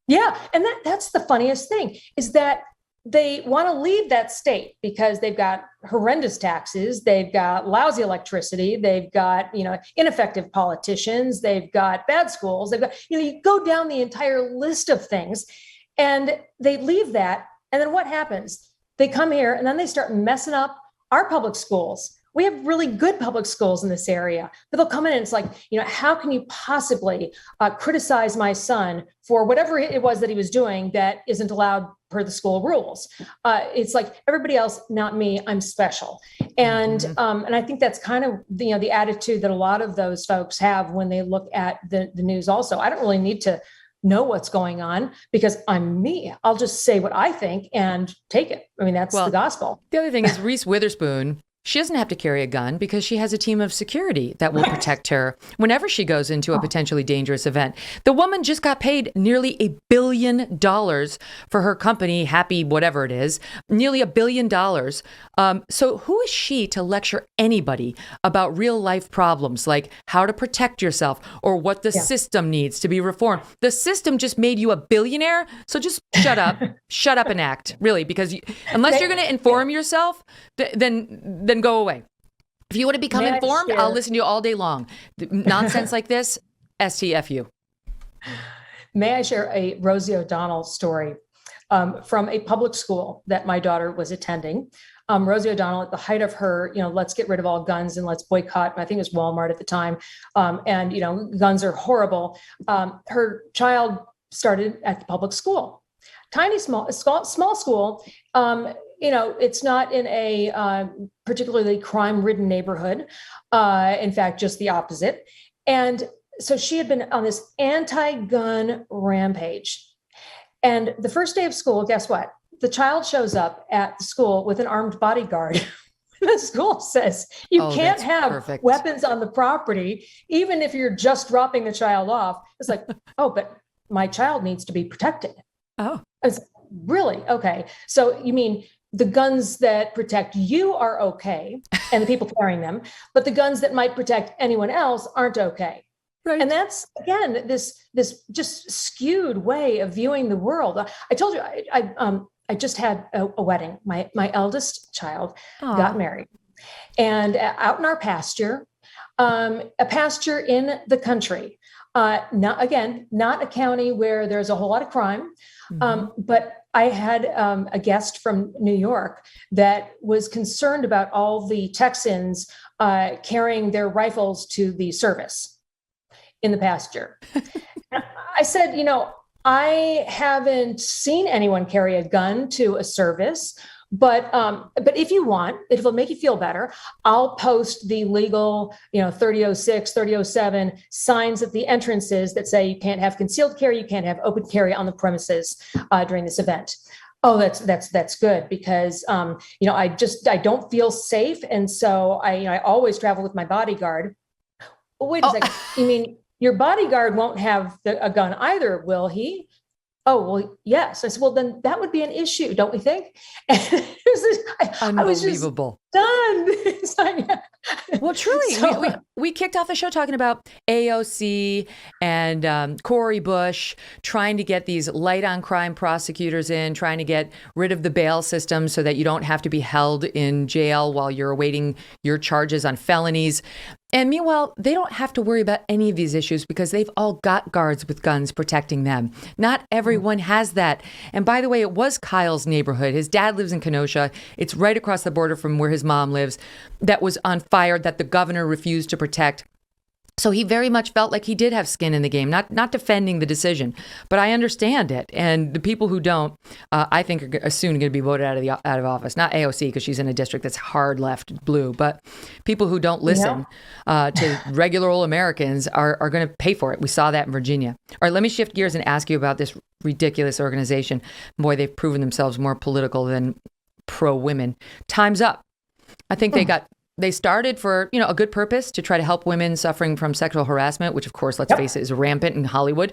Yeah. And that's the funniest thing, is that they want to leave that state because they've got horrendous taxes. They've got lousy electricity. They've got, ineffective politicians. They've got bad schools. They've got, you go down the entire list of things, and they leave that. And then what happens? They come here and then they start messing up our public schools. We have really good public schools in this area, but they'll come in and it's like, how can you possibly criticize my son for whatever it was that he was doing that isn't allowed per the school rules? It's like, everybody else, not me, I'm special. And and I think that's kind of the attitude that a lot of those folks have when they look at the news also. I don't really need to know what's going on because I'm me. I'll just say what I think and take it. I mean, that's the gospel.
The other thing is Reese Witherspoon. She doesn't have to carry a gun because she has a team of security that will protect her whenever she goes into a potentially dangerous event. The woman just got paid nearly $1 billion for her company, Happy whatever it is, nearly $1 billion. So who is she to lecture anybody about real life problems like how to protect yourself or what the system needs to be reformed? The system just made you a billionaire. So just shut up and act, really, because unless you're going to inform yourself, then go away. If you want to become informed, I'll listen to you all day long. Nonsense like this, STFU.
May I share a Rosie O'Donnell story from a public school that my daughter was attending? Rosie O'Donnell, at the height of her, let's get rid of all guns and let's boycott, I think it was Walmart at the time. And guns are horrible. Her child started at the public school, tiny, small school. It's not in a particularly crime-ridden neighborhood. In fact, just the opposite. And so she had been on this anti-gun rampage. And the first day of school, guess what? The child shows up at the school with an armed bodyguard. The school says you can't have weapons on the property, even if you're just dropping the child off. It's like, but my child needs to be protected. Oh, it's really? Okay. So you mean the guns that protect you are okay, and the people carrying them, but the guns that might protect anyone else aren't okay. Right. And that's, again, this just skewed way of viewing the world. I told you, I just had a wedding. My eldest child got married, and out in our pasture, a pasture in the country, not a county where there's a whole lot of crime, but I had a guest from New York that was concerned about all the Texans carrying their rifles to the service in the pasture. I said, I haven't seen anyone carry a gun to a service, but if you want, if it'll make you feel better, I'll post the legal, 3006, 3007 signs at the entrances that say you can't have concealed carry, you can't have open carry on the premises during this event. Oh, that's good because I don't feel safe, and so I always travel with my bodyguard. Wait a second, you mean your bodyguard won't have a gun either, will he? Oh, well, yes. I said, well, then that would be an issue, don't we think? Unbelievable. done. It's like,
Well, truly, we kicked off the show talking about AOC and Cori Bush trying to get these light on crime prosecutors in, trying to get rid of the bail system so that you don't have to be held in jail while you're awaiting your charges on felonies. And meanwhile, they don't have to worry about any of these issues because they've all got guards with guns protecting them. Not everyone has that. And by the way, it was Kyle's neighborhood. His dad lives in Kenosha. It's right across the border from where his mom lives. That was on fire that the governor refused to protect. So he very much felt like he did have skin in the game, not defending the decision, but I understand it. And the people who don't, I think, are soon going to be voted out of office. Not AOC because she's in a district that's hard left blue, but people who don't listen to regular old Americans are going to pay for it. We saw that in Virginia. All right, let me shift gears and ask you about this ridiculous organization. Boy, they've proven themselves more political than pro-women. Time's Up. I think they started for, a good purpose to try to help women suffering from sexual harassment, which of course, let's face it, is rampant in Hollywood.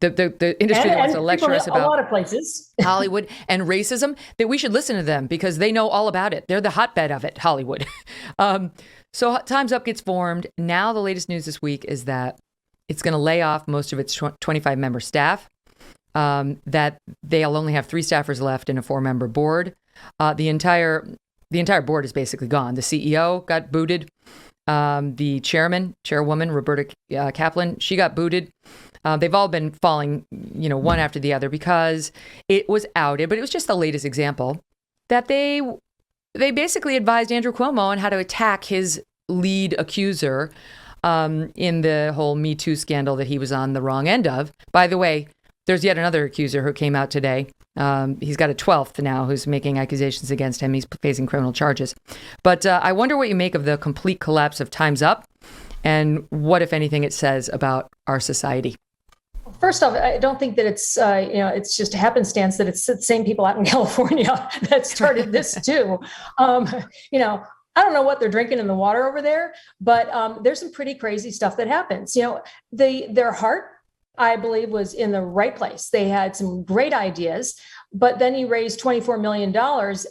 The industry that wants to lecture us about
a lot of places,
Hollywood and racism, that we should listen to them because they know all about it. They're the hotbed of it, Hollywood. So Time's Up gets formed. Now the latest news this week is that it's going to lay off most of its 25-member staff, that they'll only have 3 staffers left and a 4-member board. The entire board is basically gone. The CEO got booted. The chairwoman, Roberta Kaplan, she got booted. They've all been falling, one after the other because it was outed, but it was just the latest example that they basically advised Andrew Cuomo on how to attack his lead accuser in the whole Me Too scandal that he was on the wrong end of. By the way, there's yet another accuser who came out today. He's got a 12th now who's making accusations against him. He's facing criminal charges. But I wonder what you make of the complete collapse of Time's Up and what, if anything, it says about our society.
First off, I don't think that it's just a happenstance that it's the same people out in California that started this too. I don't know what they're drinking in the water over there, but there's some pretty crazy stuff that happens. Their heart, I believe, was in the right place. They had some great ideas, but then you raise $24 million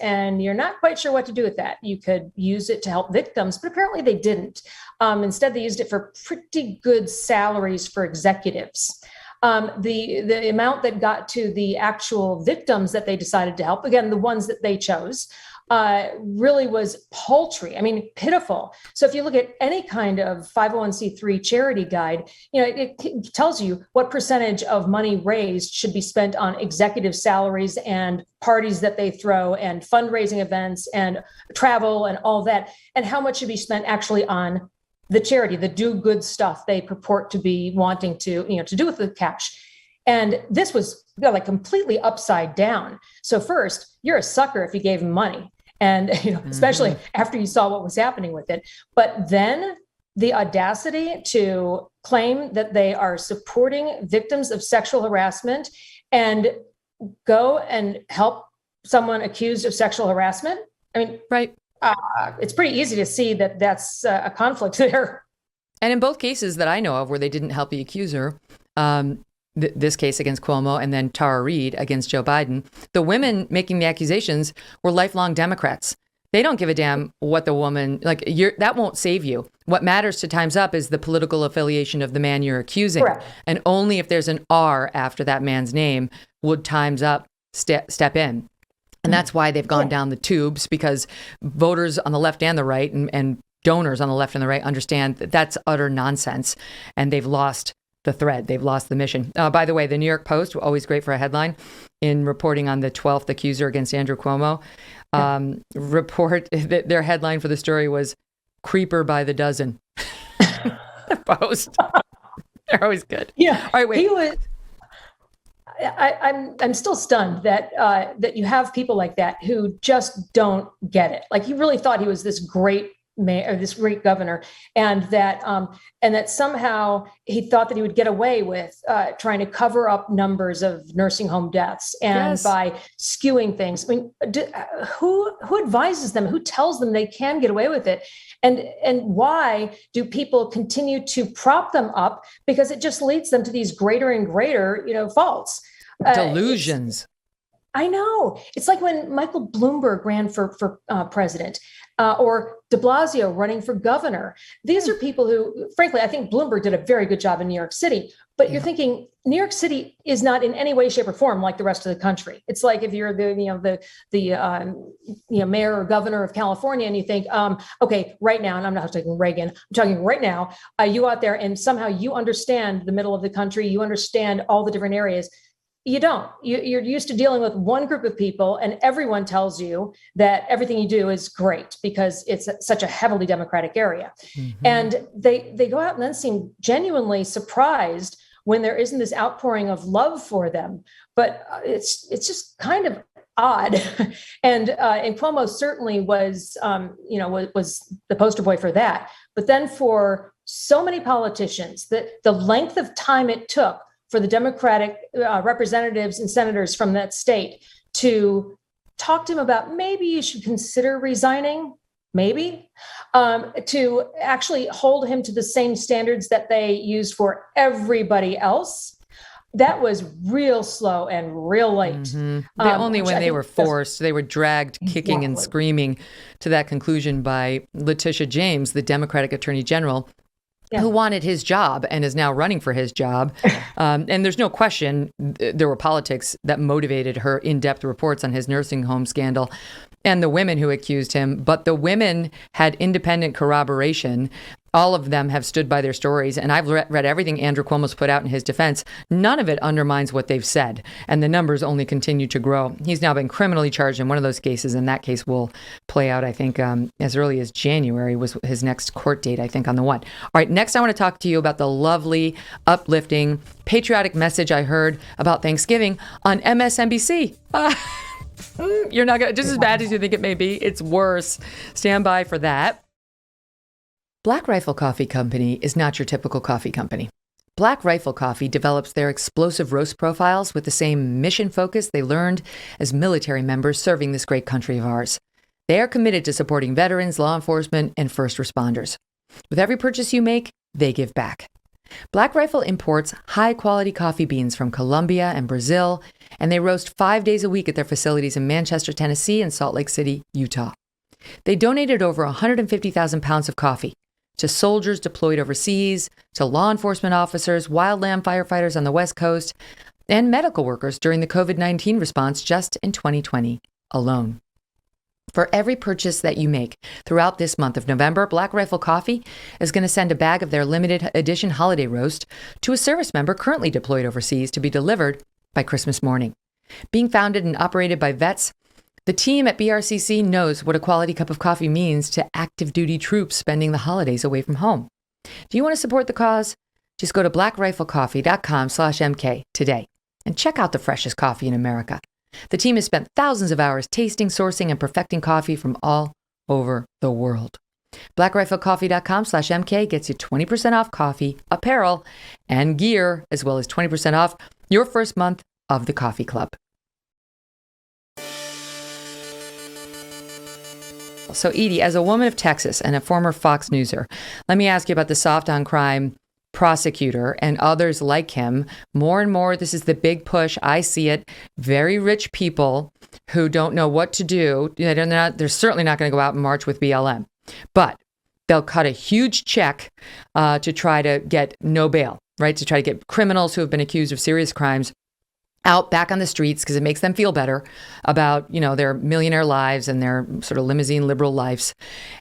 and you're not quite sure what to do with that. You could use it to help victims, but apparently they didn't. Instead, they used it for pretty good salaries for executives. The amount that got to the actual victims that they decided to help, again, the ones that they chose, really was paltry. I mean, pitiful. So if you look at any kind of 501c3 charity guide, it tells you what percentage of money raised should be spent on executive salaries and parties that they throw and fundraising events and travel and all that, and how much should be spent actually on the charity, the do good stuff they purport to be wanting to do with the cash. And this was completely upside down. So first, you're a sucker if you gave them money. And, especially after you saw what was happening with it. But then the audacity to claim that they are supporting victims of sexual harassment and go and help someone accused of sexual harassment. I mean,
right.
It's pretty easy to see that that's a conflict there.
And in both cases that I know of where they didn't help the accuser, this case against Cuomo and then Tara Reade against Joe Biden, the women making the accusations were lifelong Democrats. They don't give a damn what the woman, that won't save you. What matters to Time's Up is the political affiliation of the man you're accusing.
Correct.
And only if there's an R after that man's name would Time's Up step in. And that's why they've gone down the tubes, because voters on the left and the right and donors on the left and the right understand that that's utter nonsense. And they've lost the thread. They've lost the mission. By the way, the New York Post, always great for a headline, in reporting on the 12th accuser against Andrew Cuomo, their headline for the story was "Creeper by the Dozen." The Post. They're always good.
Yeah.
All right, wait.
He was. I'm still stunned that you have people like that who just don't get it. Like, he really thought he was this great mayor, this great governor, and that somehow he thought that he would get away with trying to cover up numbers of nursing home deaths and by skewing things. I mean, who advises them? Who tells them they can get away with it? And why do people continue to prop them up? Because it just leads them to these greater and greater, faults.
Delusions.
I know. It's like when Michael Bloomberg ran for president. or de Blasio running for governor. These are people who, frankly, I think Bloomberg did a very good job in New York City. But you're thinking New York City is not in any way, shape, or form like the rest of the country. It's like if you're the mayor or governor of California, and you think, okay, right now, and I'm not talking Reagan, I'm talking right now, you out there and somehow you understand the middle of the country, you understand all the different areas. You don't. You're used to dealing with one group of people, and everyone tells you that everything you do is great because it's such a heavily Democratic area. Mm-hmm. And they go out and then seem genuinely surprised when there isn't this outpouring of love for them. But it's just kind of odd. And Cuomo certainly was the poster boy for that. But then for so many politicians, the length of time it took for the Democratic representatives and senators from that state to talk to him about maybe you should consider resigning, to actually hold him to the same standards that they used for everybody else. That was real slow and real late.
Mm-hmm. Only when they were forced, they were dragged kicking and screaming to that conclusion by Letitia James, the Democratic Attorney General, who wanted his job and is now running for his job. And there's no question there were politics that motivated her in-depth reports on his nursing home scandal and the women who accused him. But the women had independent corroboration. All of them have stood by their stories. And I've read everything Andrew Cuomo's put out in his defense. None of it undermines what they've said. And the numbers only continue to grow. He's now been criminally charged in one of those cases. And that case will play out, I think, as early as January was his next court date, I think, on the one. All right, next I want to talk to you about the lovely, uplifting, patriotic message I heard about Thanksgiving on MSNBC. You're not going to, just as bad as you think it may be, it's worse. Stand by for that. Black Rifle Coffee Company is not your typical coffee company. Black Rifle Coffee develops their explosive roast profiles with the same mission focus they learned as military members serving this great country of ours. They are committed to supporting veterans, law enforcement, and first responders. With every purchase you make, they give back. Black Rifle imports high-quality coffee beans from Colombia and Brazil, and they roast 5 days a week at their facilities in Manchester, Tennessee, and Salt Lake City, Utah. They donated over 150,000 pounds of coffee to soldiers deployed overseas, to law enforcement officers, wildland firefighters on the West Coast, and medical workers during the COVID-19 response just in 2020 alone. For every purchase that you make throughout this month of November, Black Rifle Coffee is going to send a bag of their limited edition holiday roast to a service member currently deployed overseas to be delivered by Christmas morning. Being founded and operated by vets, the team at BRCC knows what a quality cup of coffee means to active duty troops spending the holidays away from home. Do you want to support the cause? Just go to blackriflecoffee.com/MK today and check out the freshest coffee in America. The team has spent thousands of hours tasting, sourcing, and perfecting coffee from all over the world. blackriflecoffee.com/MK gets you 20% off coffee, apparel, and gear, as well as 20% off your first month of the coffee club. So, Edie, as a woman of Texas and a former Fox Newser, let me ask you about the soft on crime prosecutor and others like him. More and more, this is the big push. I see it. Very rich people who don't know what to do. They're certainly not going to go out and march with BLM, but they'll cut a huge check to try to get no bail, right? To try to get criminals who have been accused of serious crimes out back on the streets because it makes them feel better about, their millionaire lives and their sort of limousine liberal lives.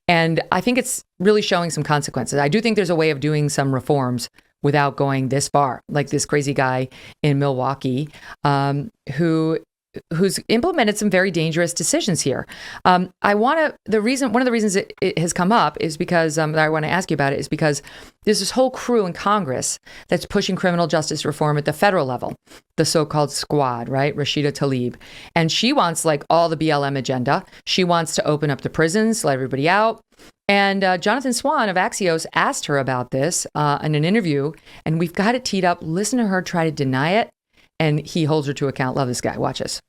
And I think it's really showing some consequences. I do think there's a way of doing some reforms without going this far, like this crazy guy in Milwaukee who's implemented some very dangerous decisions here. One of the reasons it has come up is because that I want to ask you about it is because there's this whole crew in Congress that's pushing criminal justice reform at the federal level, the so-called squad, right? Rashida Tlaib. And she wants like all the BLM agenda. She wants to open up the prisons, let everybody out. And Jonathan Swan of Axios asked her about this in an interview, and we've got it teed up. Listen to her try to deny it. And he holds her to account. Love this guy. Watch this.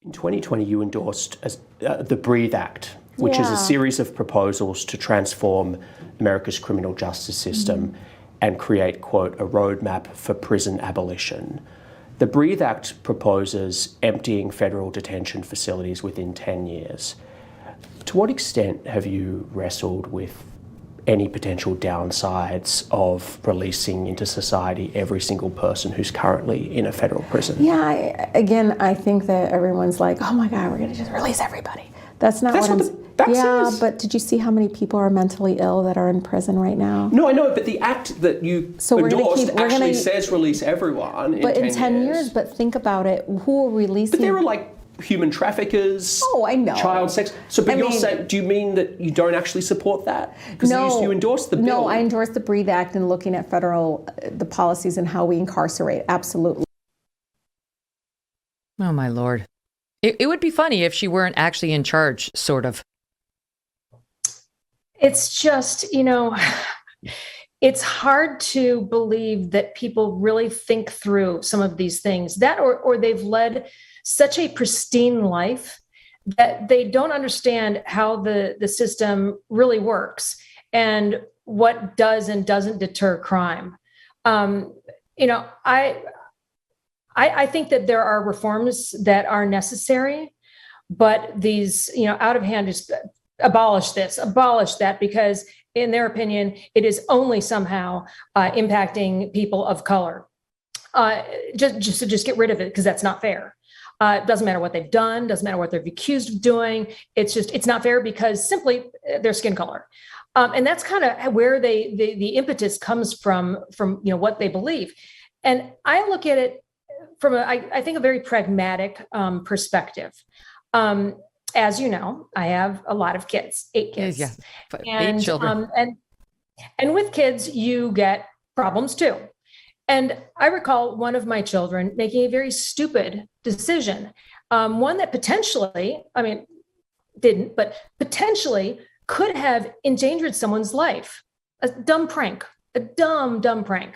In 2020, you endorsed the Breathe Act, which is a series of proposals to transform America's criminal justice system and create, quote, a roadmap for prison abolition. The Breathe Act proposes emptying federal detention facilities within 10 years. To what extent have you wrestled with any potential downsides of releasing into society every single person who's currently in a federal prison?
Yeah, I think that everyone's like, oh my God, we're going to just release everybody. That's not what
the fact is.
But did you see how many people are mentally ill that are in prison right now?
No, I know, but the act that you endorsed actually says release everyone in 10 years.
But think about it, who are releasing?
But there are like human traffickers.
Oh, I know.
Child sex. So, but you're saying, do you mean that you don't actually support that? Because you endorsed the bill.
No, I endorsed the Breathe Act and looking at the policies and how we incarcerate. Absolutely.
Oh, my Lord. It would be funny if she weren't actually in charge, sort of.
It's just, it's hard to believe that people really think through some of these things, that or they've led such a pristine life that they don't understand how the system really works and what does and doesn't deter crime. I think that there are reforms that are necessary, but these, out of hand, just abolish this, abolish that, because in their opinion, it is only somehow impacting people of color. Just get rid of it, because that's not fair. It doesn't matter what they've done, doesn't matter what they're accused of doing. It's not fair because simply their skin color. And that's kind of where the impetus comes from what they believe. And I look at it from I think a very pragmatic perspective. As you know, I have a lot of kids, 8 kids.
Yeah,
8
children.
And with kids, you get problems too. And I recall one of my children making a very stupid decision, one that potentially, didn't, but potentially could have endangered someone's life. A dumb prank, a dumb prank.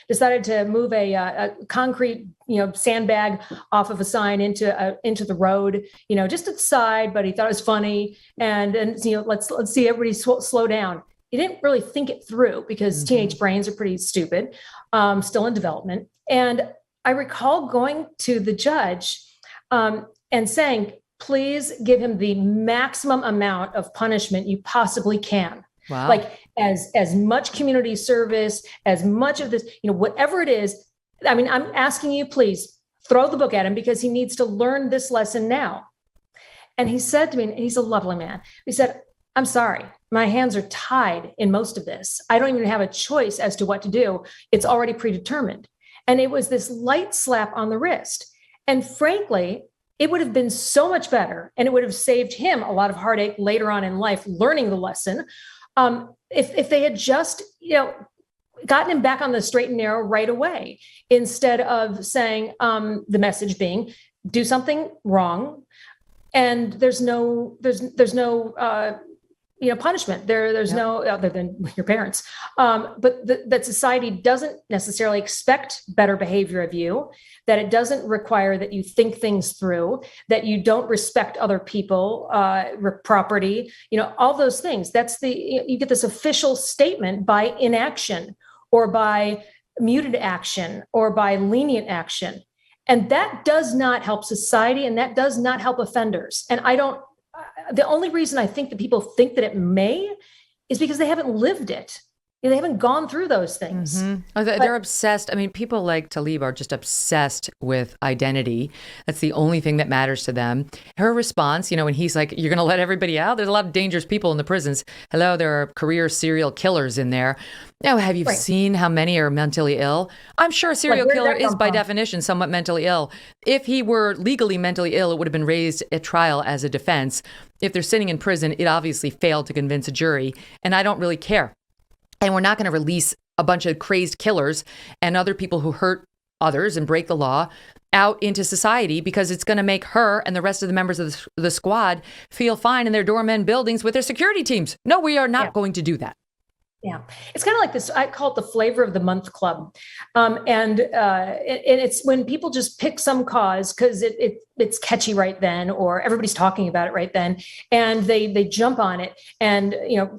Decided to move a concrete, sandbag off of a sign into the road, just to the side, but he thought it was funny. And let's see everybody slow down. He didn't really think it through, because teenage brains are pretty stupid, still in development. And I recall going to the judge and saying, please give him the maximum amount of punishment you possibly can.
Wow.
Like as much community service, as much of this, whatever it is. I'm asking you, please throw the book at him, because he needs to learn this lesson now. And he said to me, and he's a lovely man, he said, I'm sorry, my hands are tied in most of this. I don't even have a choice as to what to do. It's already predetermined. And it was this light slap on the wrist. And frankly, it would have been so much better, and it would have saved him a lot of heartache later on in life, learning the lesson. If they had just, gotten him back on the straight and narrow right away, instead of saying, the message being, do something wrong, and there's no punishment. There's no, other than your parents. But that society doesn't necessarily expect better behavior of you, that it doesn't require that you think things through, that you don't respect other people, property, all those things. You get this official statement by inaction, or by muted action, or by lenient action. And that does not help society, and that does not help offenders. And the only reason I think that people think that it may is because they haven't lived it. They haven't gone through those things.
Mm-hmm. They're obsessed. people like Tlaib are just obsessed with identity. That's the only thing that matters to them. Her response, when he's like, you're going to let everybody out? There's a lot of dangerous people in the prisons. Hello, there are career serial killers in there. Now, have you seen how many are mentally ill? I'm sure a serial killer is by definition somewhat mentally ill. If he were legally mentally ill, it would have been raised at trial as a defense. If they're sitting in prison, it obviously failed to convince a jury. And I don't really care. And we're not going to release a bunch of crazed killers and other people who hurt others and break the law out into society, because it's going to make her and the rest of the members of the squad feel fine in their doorman buildings with their security teams. No, we are not going to do that.
Yeah, it's kind of like this. I call it the flavor of the month club, and it's when people just pick some cause because it's catchy right then, or everybody's talking about it right then, and they jump on it, and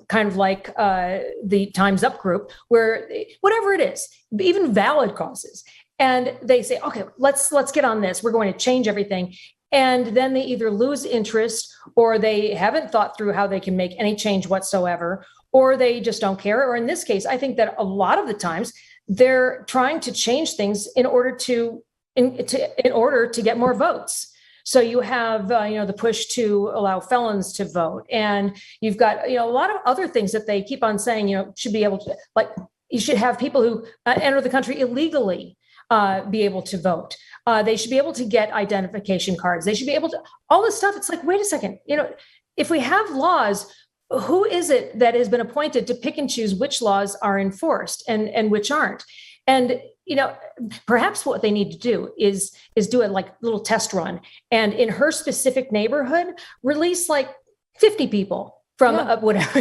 kind of like the Time's Up group, where whatever it is, even valid causes, and they say, okay, let's get on this. We're going to change everything. And then they either lose interest, or they haven't thought through how they can make any change whatsoever, or they just don't care. Or in this case, I think that a lot of the times they're trying to change things in order to get more votes. So you have, the push to allow felons to vote, and you've got, a lot of other things that they keep on saying, should be able to, like, you should have people who enter the country illegally be able to vote. They should be able to get identification cards. They should be able to, all this stuff. It's like, wait a second, if we have laws, who is it that has been appointed to pick and choose which laws are enforced and which aren't? And perhaps what they need to do is do a little test run, and in her specific neighborhood, release 50 people from whatever.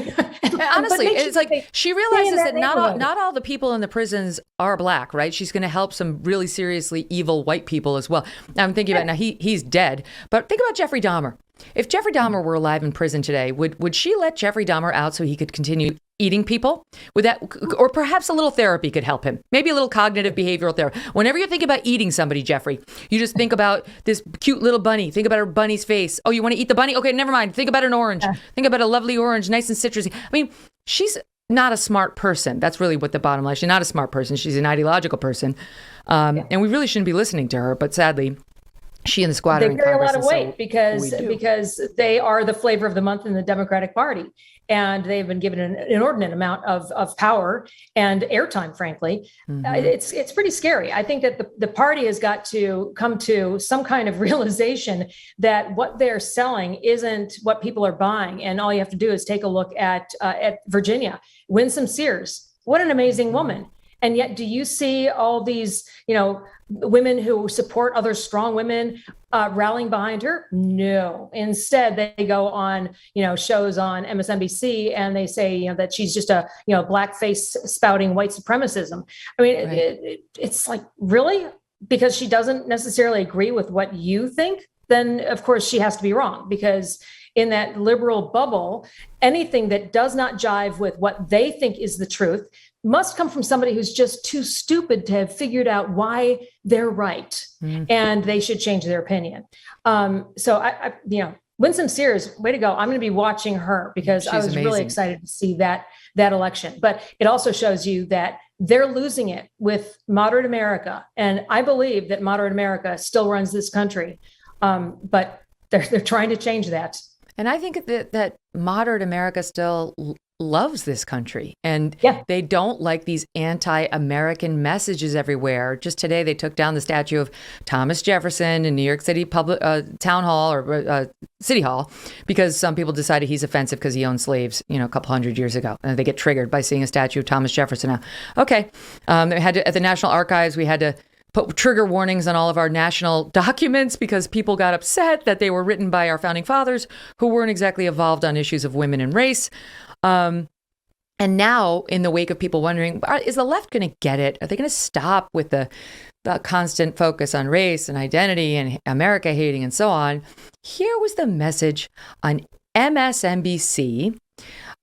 Honestly, it's like she realizes that not all the people in the prisons are Black, right? She's going to help some really seriously evil white people as well. I'm thinking about now he's dead, but think about Jeffrey Dahmer. If Jeffrey Dahmer were alive in prison today, would she let Jeffrey Dahmer out so he could continue eating people? Would that, or perhaps a little therapy could help him? Maybe a little cognitive behavioral therapy. Whenever you think about eating somebody, Jeffrey, you just think about this cute little bunny. Think about her bunny's face. Oh, you want to eat the bunny? Okay, never mind. Think about an orange. Think about a lovely orange, nice and citrusy. I mean, she's not a smart person. That's really what the bottom line is. She's not a smart person. She's an ideological person. And we really shouldn't be listening to her. But sadly, she and the squad
they carry a lot of weight because they are the flavor of the month in the Democratic Party, and they've been given an inordinate amount of power and airtime. Frankly, it's pretty scary. I think that the party has got to come to some kind of realization that what they're selling isn't what people are buying, and all you have to do is take a look at Virginia. Winsome Sears, what an amazing woman. And yet, do you see all these, women who support other strong women rallying behind her? No. Instead, they go on, shows on MSNBC, and they say, that she's just a, blackface spouting white supremacism. I mean, it's like, really? Because she doesn't necessarily agree with what you think, then of course she has to be wrong, because in that liberal bubble, anything that does not jive with what they think is the truth must come from somebody who's just too stupid to have figured out why they're right, and they should change their opinion. So I Winsome Sears, way to go. I'm going to be watching her because I was amazing. Really excited to see that election. But it also shows you that they're losing it with moderate America. And I believe that moderate America still runs this country. But they're trying to change that.
And I think that moderate America still loves this country, and they don't like these anti-American messages everywhere. Just today, they took down the statue of Thomas Jefferson in New York City public town hall or city hall because some people decided he's offensive because he owned slaves, a couple hundred years ago, and they get triggered by seeing a statue of Thomas Jefferson. Now, okay, they had to, at the National Archives, we had to put trigger warnings on all of our national documents because people got upset that they were written by our founding fathers who weren't exactly evolved on issues of women and race. And now, in the wake of people wondering, is the left going to get it? Are they going to stop with the constant focus on race and identity and America hating and so on? Here was the message on MSNBC.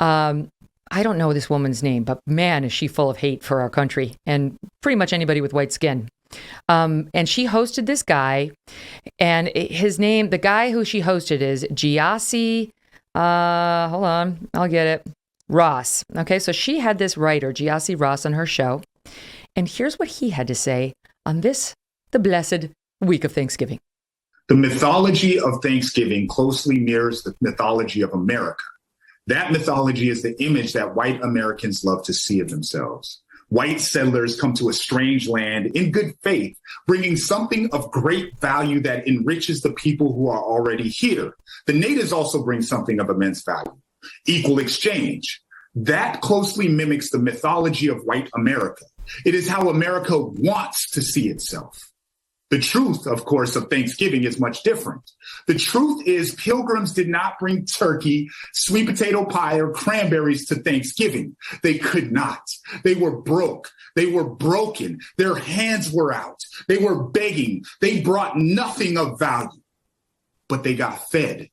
I don't know this woman's name, but man, is she full of hate for our country and pretty much anybody with white skin. And she hosted this guy, and his name, the guy who she hosted is Giassi, hold on, I'll get it, Ross. Okay, so she had this writer, Giassi Ross, on her show. And here's what he had to say on this, the blessed week of Thanksgiving.
The mythology of Thanksgiving closely mirrors the mythology of America. That mythology is the image that white Americans love to see of themselves. White settlers come to a strange land in good faith, bringing something of great value that enriches the people who are already here. The natives also bring something of immense value, equal exchange. That closely mimics the mythology of white America. It is how America wants to see itself. The truth, of course, of Thanksgiving is much different. The truth is pilgrims did not bring turkey, sweet potato pie, or cranberries to Thanksgiving. They could not. They were broke. They were broken. Their hands were out. They were begging. They brought nothing of value. But they got fed.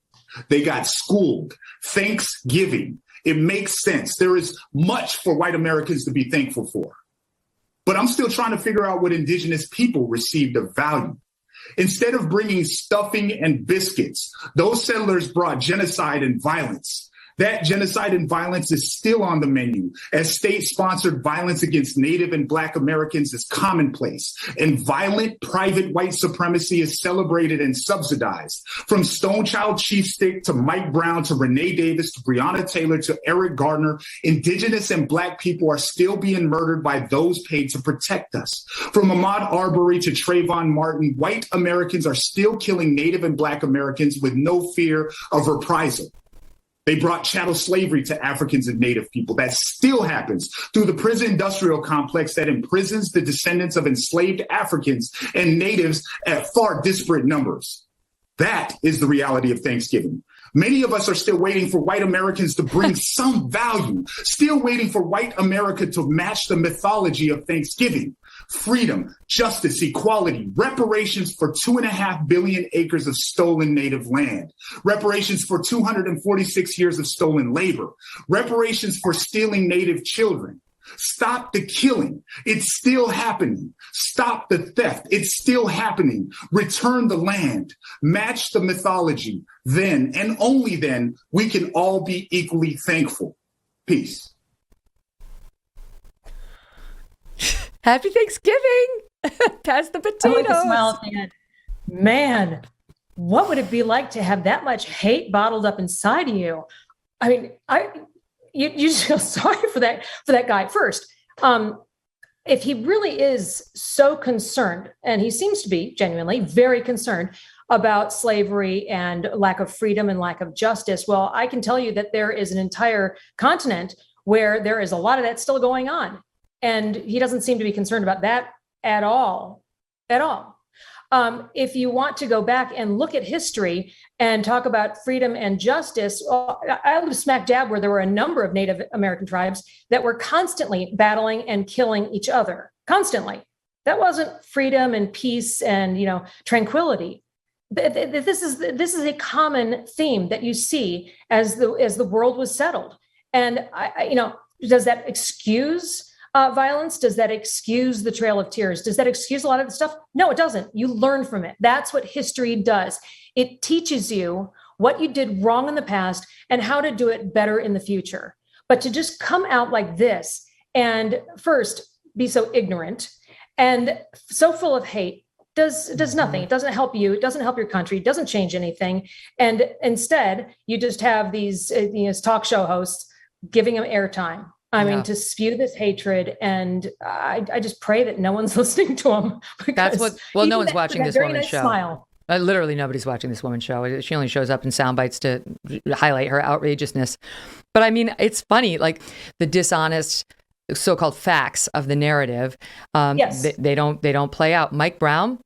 They got schooled. Thanksgiving. It makes sense. There is much for white Americans to be thankful for. But I'm still trying to figure out what indigenous people received of value. Instead of bringing stuffing and biscuits, those settlers brought genocide and violence. That genocide and violence is still on the menu, as state-sponsored violence against Native and Black Americans is commonplace, and violent private white supremacy is celebrated and subsidized. From Stonechild Chief Stick to Mike Brown to Renee Davis to Breonna Taylor to Eric Gardner, Indigenous and Black people are still being murdered by those paid to protect us. From Ahmaud Arbery to Trayvon Martin, white Americans are still killing Native and Black Americans with no fear of reprisal. They brought chattel slavery to Africans and Native people. That still happens through the prison industrial complex that imprisons the descendants of enslaved Africans and Natives at far disparate numbers. That is the reality of Thanksgiving. Many of us are still waiting for white Americans to bring some value, still waiting for white America to match the mythology of Thanksgiving. Freedom, justice, equality, reparations for 2.5 billion acres of stolen Native land, reparations for 246 years of stolen labor, reparations for stealing Native children. Stop the killing. It's still happening. Stop the theft. It's still happening. Return the land. Match the mythology. Then, and only then, we can all be equally thankful. Peace.
Happy Thanksgiving. Pass the potatoes.
I like to smile at the end. Man, what would it be like to have that much hate bottled up inside of you? I mean, you just feel sorry for that guy. First, if he really is so concerned, and he seems to be genuinely very concerned about slavery and lack of freedom and lack of justice, well, I can tell you that there is an entire continent where there is a lot of that still going on. And he doesn't seem to be concerned about that at all. If you want to go back and look at history and talk about freedom and justice, I live smack dab where there were a number of Native American tribes that were constantly battling and killing each other. Constantly. That wasn't freedom and peace and, tranquility. This is a common theme that you see as the world was settled. And does that excuse violence? Does that excuse the Trail of Tears? Does that excuse a lot of the stuff? No, it doesn't. You learn from it. That's what history does. It teaches you what you did wrong in the past and how to do it better in the future. But to just come out like this and first be so ignorant and so full of hate does nothing. It doesn't help you. It doesn't help your country. It doesn't change anything. And instead, you just have these talk show hosts giving them airtime. I mean, to spew this hatred, and I just pray that no one's listening to him.
That's what. Well, no one's watching this woman's show.
Smile.
Literally, nobody's watching this woman's show. She only shows up in sound bites to highlight her outrageousness. But I mean, it's funny, like the dishonest so-called facts of the narrative.
Yes.
They don't play out. Mike Brown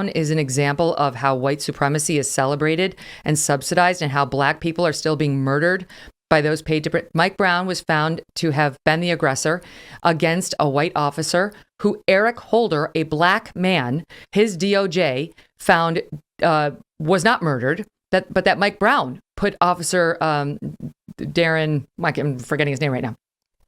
is an example of how white supremacy is celebrated and subsidized, and how Black people are still being murdered by those paid to. Mike Brown was found to have been the aggressor against a white officer who Eric Holder, a Black man, his DOJ found was not murdered. But that Mike Brown put Officer Darren, I'm forgetting his name right now,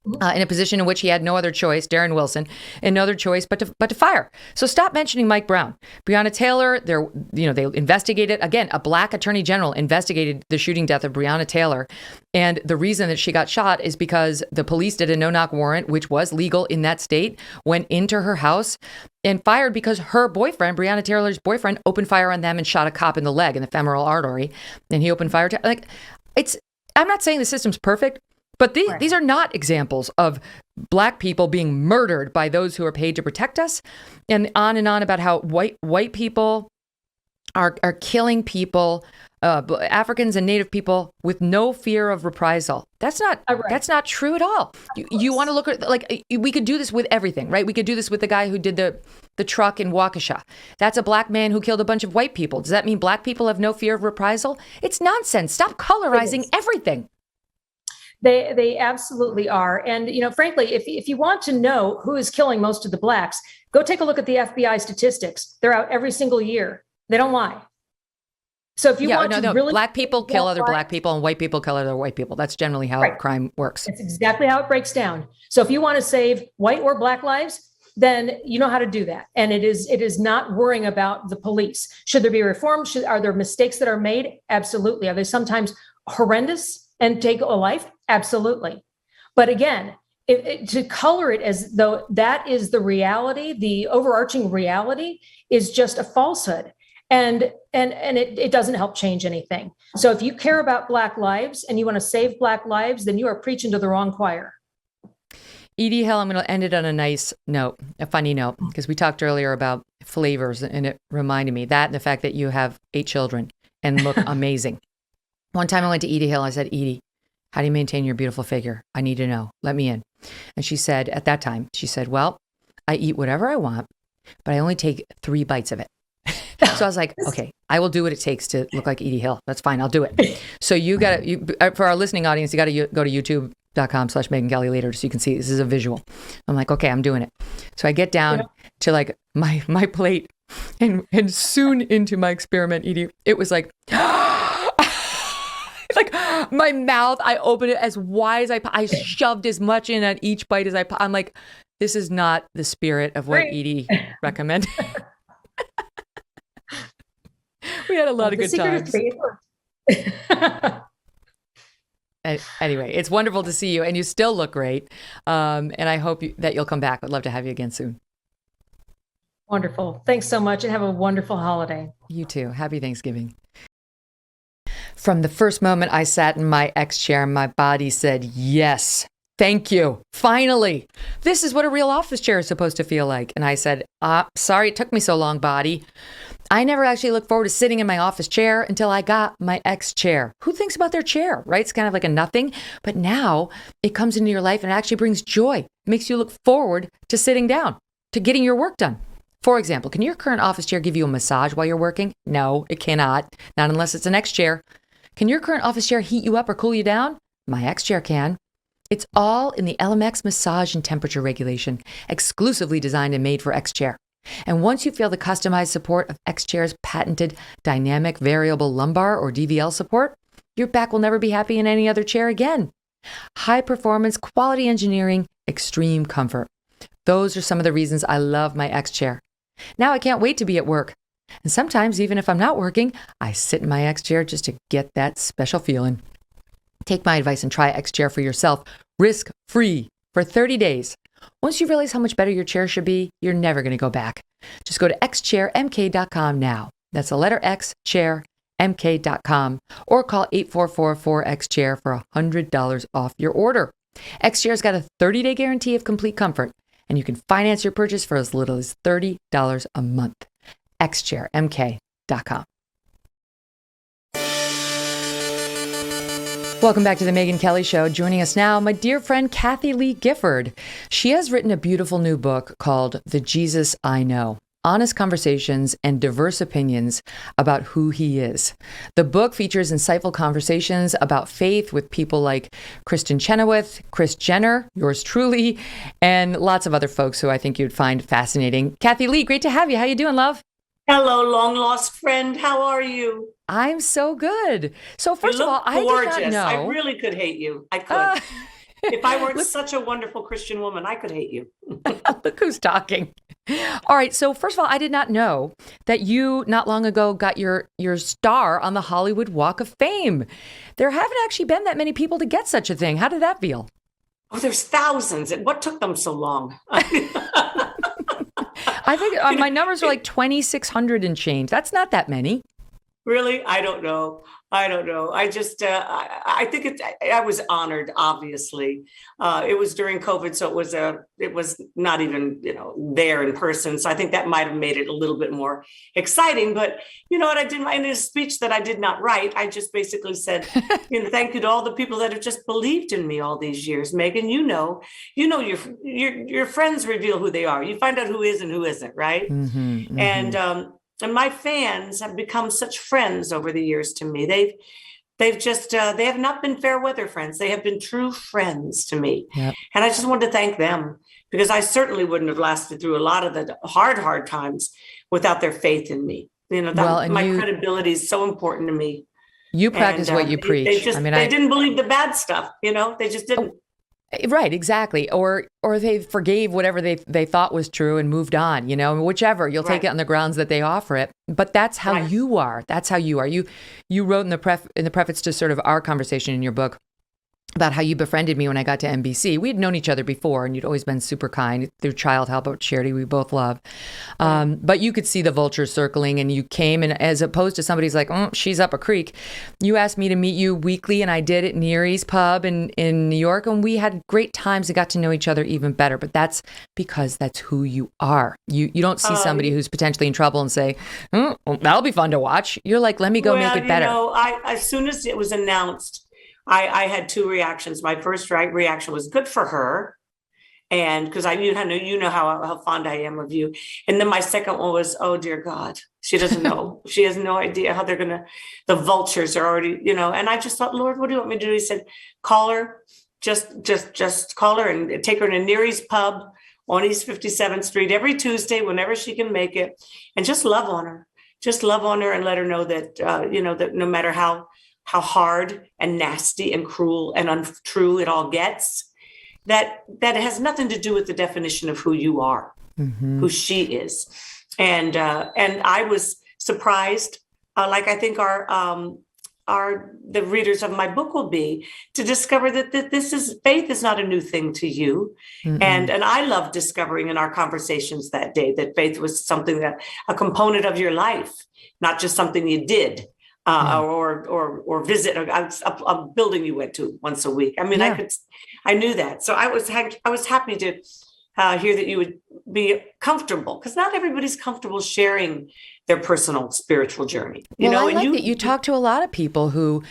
in a position in which he had no other choice, Darren Wilson, and no other choice but to fire. So stop mentioning Mike Brown. Breonna Taylor, they investigated, again, a Black attorney general investigated the shooting death of Breonna Taylor. And the reason that she got shot is because the police did a no-knock warrant, which was legal in that state, went into her house and fired because her boyfriend, Breonna Taylor's boyfriend, opened fire on them and shot a cop in the leg, in the femoral artery. And he opened fire. I'm not saying the system's perfect, but these are not examples of Black people being murdered by those who are paid to protect us, and on about how white people are killing people, Africans and Native people, with no fear of reprisal. That's not true at all. You want to look at, like, we could do this with everything, right? We could do this with the guy who did the truck in Waukesha. That's a Black man who killed a bunch of white people. Does that mean Black people have no fear of reprisal? It's nonsense. Stop colorizing everything.
They absolutely are. And, frankly, if you want to know who is killing most of the Blacks, go take a look at the FBI statistics. They're out every single year. They don't lie. So if you want to really,
Black people kill other Black people and white people kill other white people. That's generally how crime works.
That's exactly how it breaks down. So if you want to save white or Black lives, then you know how to do that. And it is not worrying about the police. Should there be reform? Are there mistakes that are made? Absolutely. Are they sometimes horrendous and take a life? Absolutely. But again, to color it as though that is the reality, the overarching reality is just a falsehood. And it doesn't help change anything. So if you care about Black lives and you want to save Black lives, then you are preaching to the wrong choir.
Edie Hill, I'm going to end it on a nice note, a funny note, because we talked earlier about flavors, and it reminded me that and the fact that you have 8 children and look amazing. One time I went to Edie Hill, I said, Edie, how do you maintain your beautiful figure? I need to know. Let me in. And she said, at that time, she said, well, I eat whatever I want, but I only take 3 bites of it. So I was like, okay, I will do what it takes to look like Edie Hill. That's fine. I'll do it. So you got to, for our listening audience, you got to go to youtube.com/Megyn Kelly later so you can see this is a visual. I'm like, okay, I'm doing it. So I get down to like my plate and soon into my experiment, Edie, it was like, like my mouth, I opened it as wide as I shoved as much in at each bite as I'm like, this is not the spirit of what Edie recommended. We had a lot of good times. Anyway, it's wonderful to see you, and you still look great. And I hope that you'll come back. I'd love to have you again soon.
Wonderful. Thanks so much, and have a wonderful holiday.
You too. Happy Thanksgiving. From the first moment I sat in my X chair, my body said, yes, thank you. Finally, this is what a real office chair is supposed to feel like. And I said, sorry it took me so long, body. I never actually looked forward to sitting in my office chair until I got my X chair. Who thinks about their chair, right? It's kind of like a nothing. But now it comes into your life and it actually brings joy. It makes you look forward to sitting down, to getting your work done. For example, can your current office chair give you a massage while you're working? No, it cannot. Not unless it's an X chair. Can your current office chair heat you up or cool you down? My X chair can. It's all in the LMX massage and temperature regulation, exclusively designed and made for X chair. And once you feel the customized support of X chair's patented dynamic variable lumbar or DVL support, your back will never be happy in any other chair again. High performance, quality engineering, extreme comfort. Those are some of the reasons I love my X chair. Now I can't wait to be at work. And sometimes, even if I'm not working, I sit in my X chair just to get that special feeling. Take my advice and try X chair for yourself, risk-free, for 30 days. Once you realize how much better your chair should be, you're never going to go back. Just go to xchairmk.com now. That's the letter X, chairmk.com, or call 844-4XChair for $100 off your order. X-Chair's got a 30-day guarantee of complete comfort, and you can finance your purchase for as little as $30 a month. xchairmk.com. Welcome back to the Megyn Kelly Show. Joining us now, my dear friend Kathie Lee Gifford. She has written a beautiful new book called The Jesus I Know: Honest Conversations and Diverse Opinions About Who He Is. The book features insightful conversations about faith with people like Kristen Chenoweth, Kris Jenner, yours truly, and lots of other folks who I think you'd find fascinating. Kathie Lee, great to have you. How you doing, love?
Hello, long lost friend. How are you?
I'm so good. So first of all, I did not know.
I really could hate you. I could. If I weren't such a wonderful Christian woman, I could hate you.
Look who's talking. All right. So first of all, I did not know that you not long ago got your star on the Hollywood Walk of Fame. There haven't actually been that many people to get such a thing. How did that feel?
Oh, there's thousands. What took them so long?
I think my numbers are like 2,600 and change. That's not that many.
Really? I don't know. I just, I think I was honored, obviously. It was during COVID, so it was not even, there in person. So I think that might have made it a little bit more exciting. But you know what I did in a speech that I did not write, I just basically said, thank you to all the people that have just believed in me all these years. Megyn, your friends reveal who they are. You find out who is and who isn't, right? Mm-hmm, mm-hmm. And my fans have become such friends over the years to me. They've just, they have not been fair weather friends. They have been true friends to me. Yep. And I just wanted to thank them because I certainly wouldn't have lasted through a lot of the hard times without their faith in me. My credibility is so important to me.
You practice what you preach.
They didn't believe the bad stuff, they just didn't.
Right, exactly. Or they forgave whatever they thought was true and moved on, whichever. You'll take it on the grounds that they offer it. But that's how you are. That's how you are. You wrote in the preface to sort of our conversation in your book about how you befriended me when I got to NBC. We'd known each other before, and you'd always been super kind through Child Help Out charity we both love. But you could see the vultures circling, and you came, and as opposed to somebody's like, oh, she's up a creek, you asked me to meet you weekly, and I did at Neary's Pub in New York, and we had great times and got to know each other even better. But that's because that's who you are. You don't see somebody who's potentially in trouble and say, well, that'll be fun to watch. You're like, let me go make it better.
As soon as it was announced, I had two reactions. My first reaction was good for her, and because you know how fond I am of you. And then my second one was, oh dear God, she doesn't know. She has no idea how the vultures are already, And I just thought, Lord, what do you want me to do? He said, call her, just call her and take her to Neary's Pub on East 57th Street every Tuesday, whenever she can make it, and just love on her. Just love on her and let her know that that no matter how hard and nasty and cruel and untrue it all gets, that it has nothing to do with the definition of who you are, who she is. And I was surprised, like I think the readers of my book will be, to discover that faith is not a new thing to you. And I love discovering in our conversations that day that faith was something a component of your life, not just something you did. Or visit a building you went to once a week. I mean, I knew that. So I was happy to hear that you would be comfortable, because not everybody's comfortable sharing their personal spiritual journey.
I like that you talk to a lot of people who,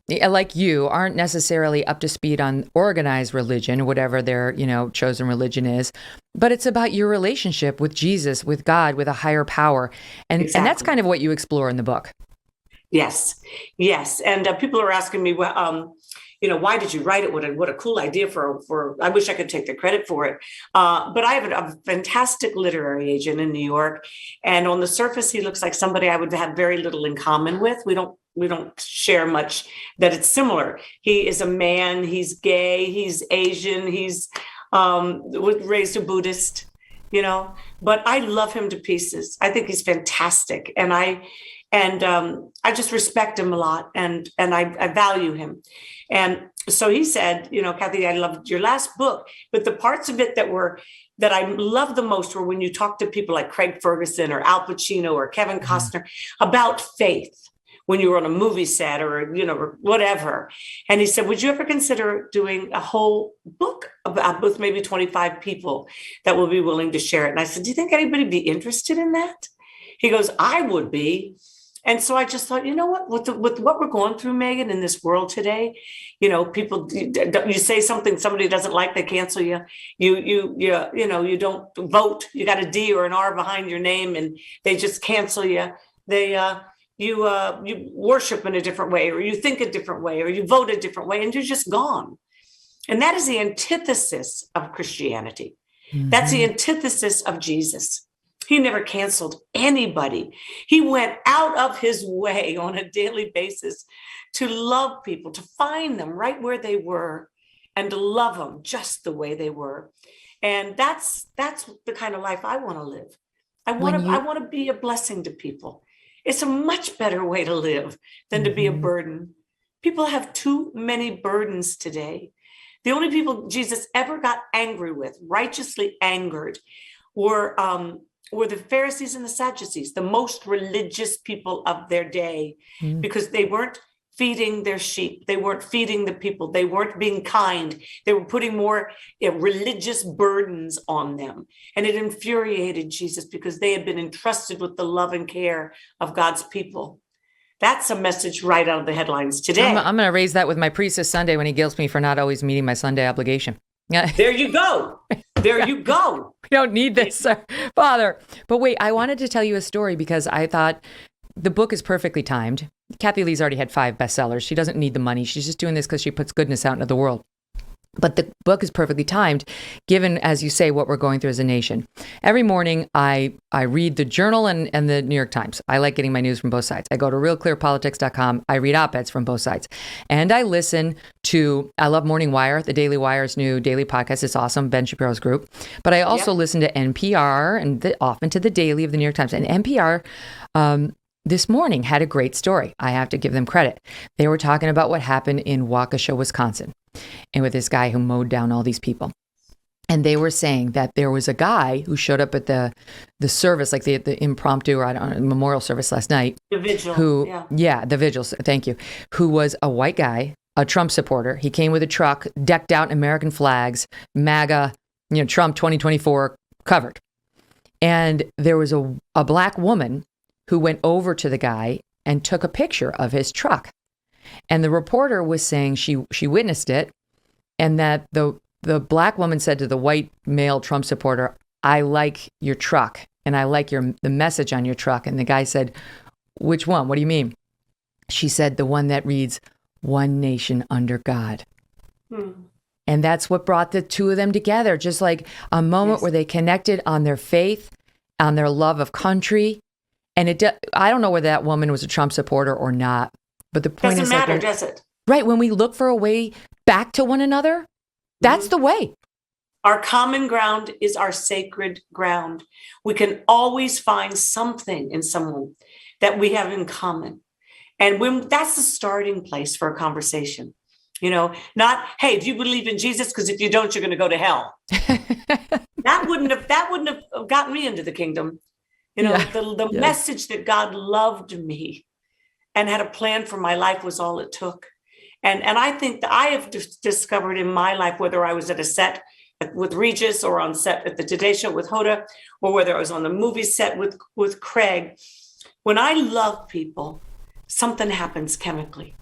like you, aren't necessarily up to speed on organized religion or whatever their, chosen religion is, but it's about your relationship with Jesus, with God, with a higher power. And that's kind of what you explore in the book.
Yes. And people are asking me, why did you write it? What a cool idea for, I wish I could take the credit for it. But I have a fantastic literary agent in New York. And on the surface, he looks like somebody I would have very little in common with. We don't share much that it's similar. He is a man, he's gay, he's Asian, he's raised a Buddhist, but I love him to pieces. I think he's fantastic. And I just respect him a lot, and I value him. And so he said, Kathie, I loved your last book, but the parts of it that I loved the most were when you talk to people like Craig Ferguson or Al Pacino or Kevin Costner about faith, when you were on a movie set or whatever. And he said, would you ever consider doing a whole book about with maybe 25 people that will be willing to share it? And I said, do you think anybody would be interested in that? He goes, I would be. And so I just thought, with what we're going through, Megyn, in this world today, people, you say something somebody doesn't like, they cancel you. You don't vote. You got a D or an R behind your name, and they just cancel you. You worship in a different way, or you think a different way, or you vote a different way, and you're just gone. And that is the antithesis of Christianity. That's the antithesis of Jesus. He never canceled anybody. He went out of his way on a daily basis to love people, to find them right where they were, and to love them just the way they were. And that's the kind of life I want to live. I want to be a blessing to people. It's a much better way to live than to be a burden. People have too many burdens today. The only people Jesus ever got angry with, righteously angered, were the Pharisees and the Sadducees, the most religious people of their day, because they weren't feeding their sheep. They weren't feeding the people. They weren't being kind. They were putting more religious burdens on them. And it infuriated Jesus because they had been entrusted with the love and care of God's people. That's a message right out of the headlines today.
I'm going to raise that with my priest this Sunday when he guilts me for not always meeting my Sunday obligation.
There you go. There you go.
We don't need this, Father. But wait, I wanted to tell you a story because I thought the book is perfectly timed. Kathie Lee's already had 5 bestsellers. She doesn't need the money. She's just doing this because she puts goodness out into the world. But the book is perfectly timed, given, as you say, what we're going through as a nation. Every morning, I read the Journal and the New York Times. I like getting my news from both sides. I go to realclearpolitics.com. I read op-eds from both sides. And I listen to, I love Morning Wire, the Daily Wire's new daily podcast. It's awesome, Ben Shapiro's group. But I also listen to NPR and often to the Daily of the New York Times. And NPR this morning had a great story. I have to give them credit. They were talking about what happened in Waukesha, Wisconsin, and with this guy who mowed down all these people. And they were saying that there was a guy who showed up at the service, like the impromptu, or I don't know, memorial service last night.
The vigil.
The vigils. Thank you. Who was a white guy, a Trump supporter. He came with a truck decked out in American flags, MAGA, Trump 2024 covered. And there was a black woman who went over to the guy and took a picture of his truck. And the reporter was saying she witnessed it, and that the black woman said to the white male Trump supporter, "I like your truck, and I like the message on your truck." And the guy said, "Which one? What do you mean?" She said, "The one that reads, 'One nation under God.'" And that's what brought the two of them together, just like a moment where they connected on their faith, on their love of country. And I don't know whether that woman was a Trump supporter or not, but the point
doesn't
is
matter, does it?
Right. When we look for a way back to one another, that's the way.
Our common ground is our sacred ground. We can always find something in someone that we have in common. And that's the starting place for a conversation. Not, "Hey, do you believe in Jesus? Because if you don't, you're going to go to hell." That wouldn't have gotten me into the kingdom. The message that God loved me and had a plan for my life was all it took. And I think that I have discovered in my life, whether I was at a set with Regis or on set at the Today Show with Hoda, or whether I was on the movie set with Craig, when I love people, something happens chemically.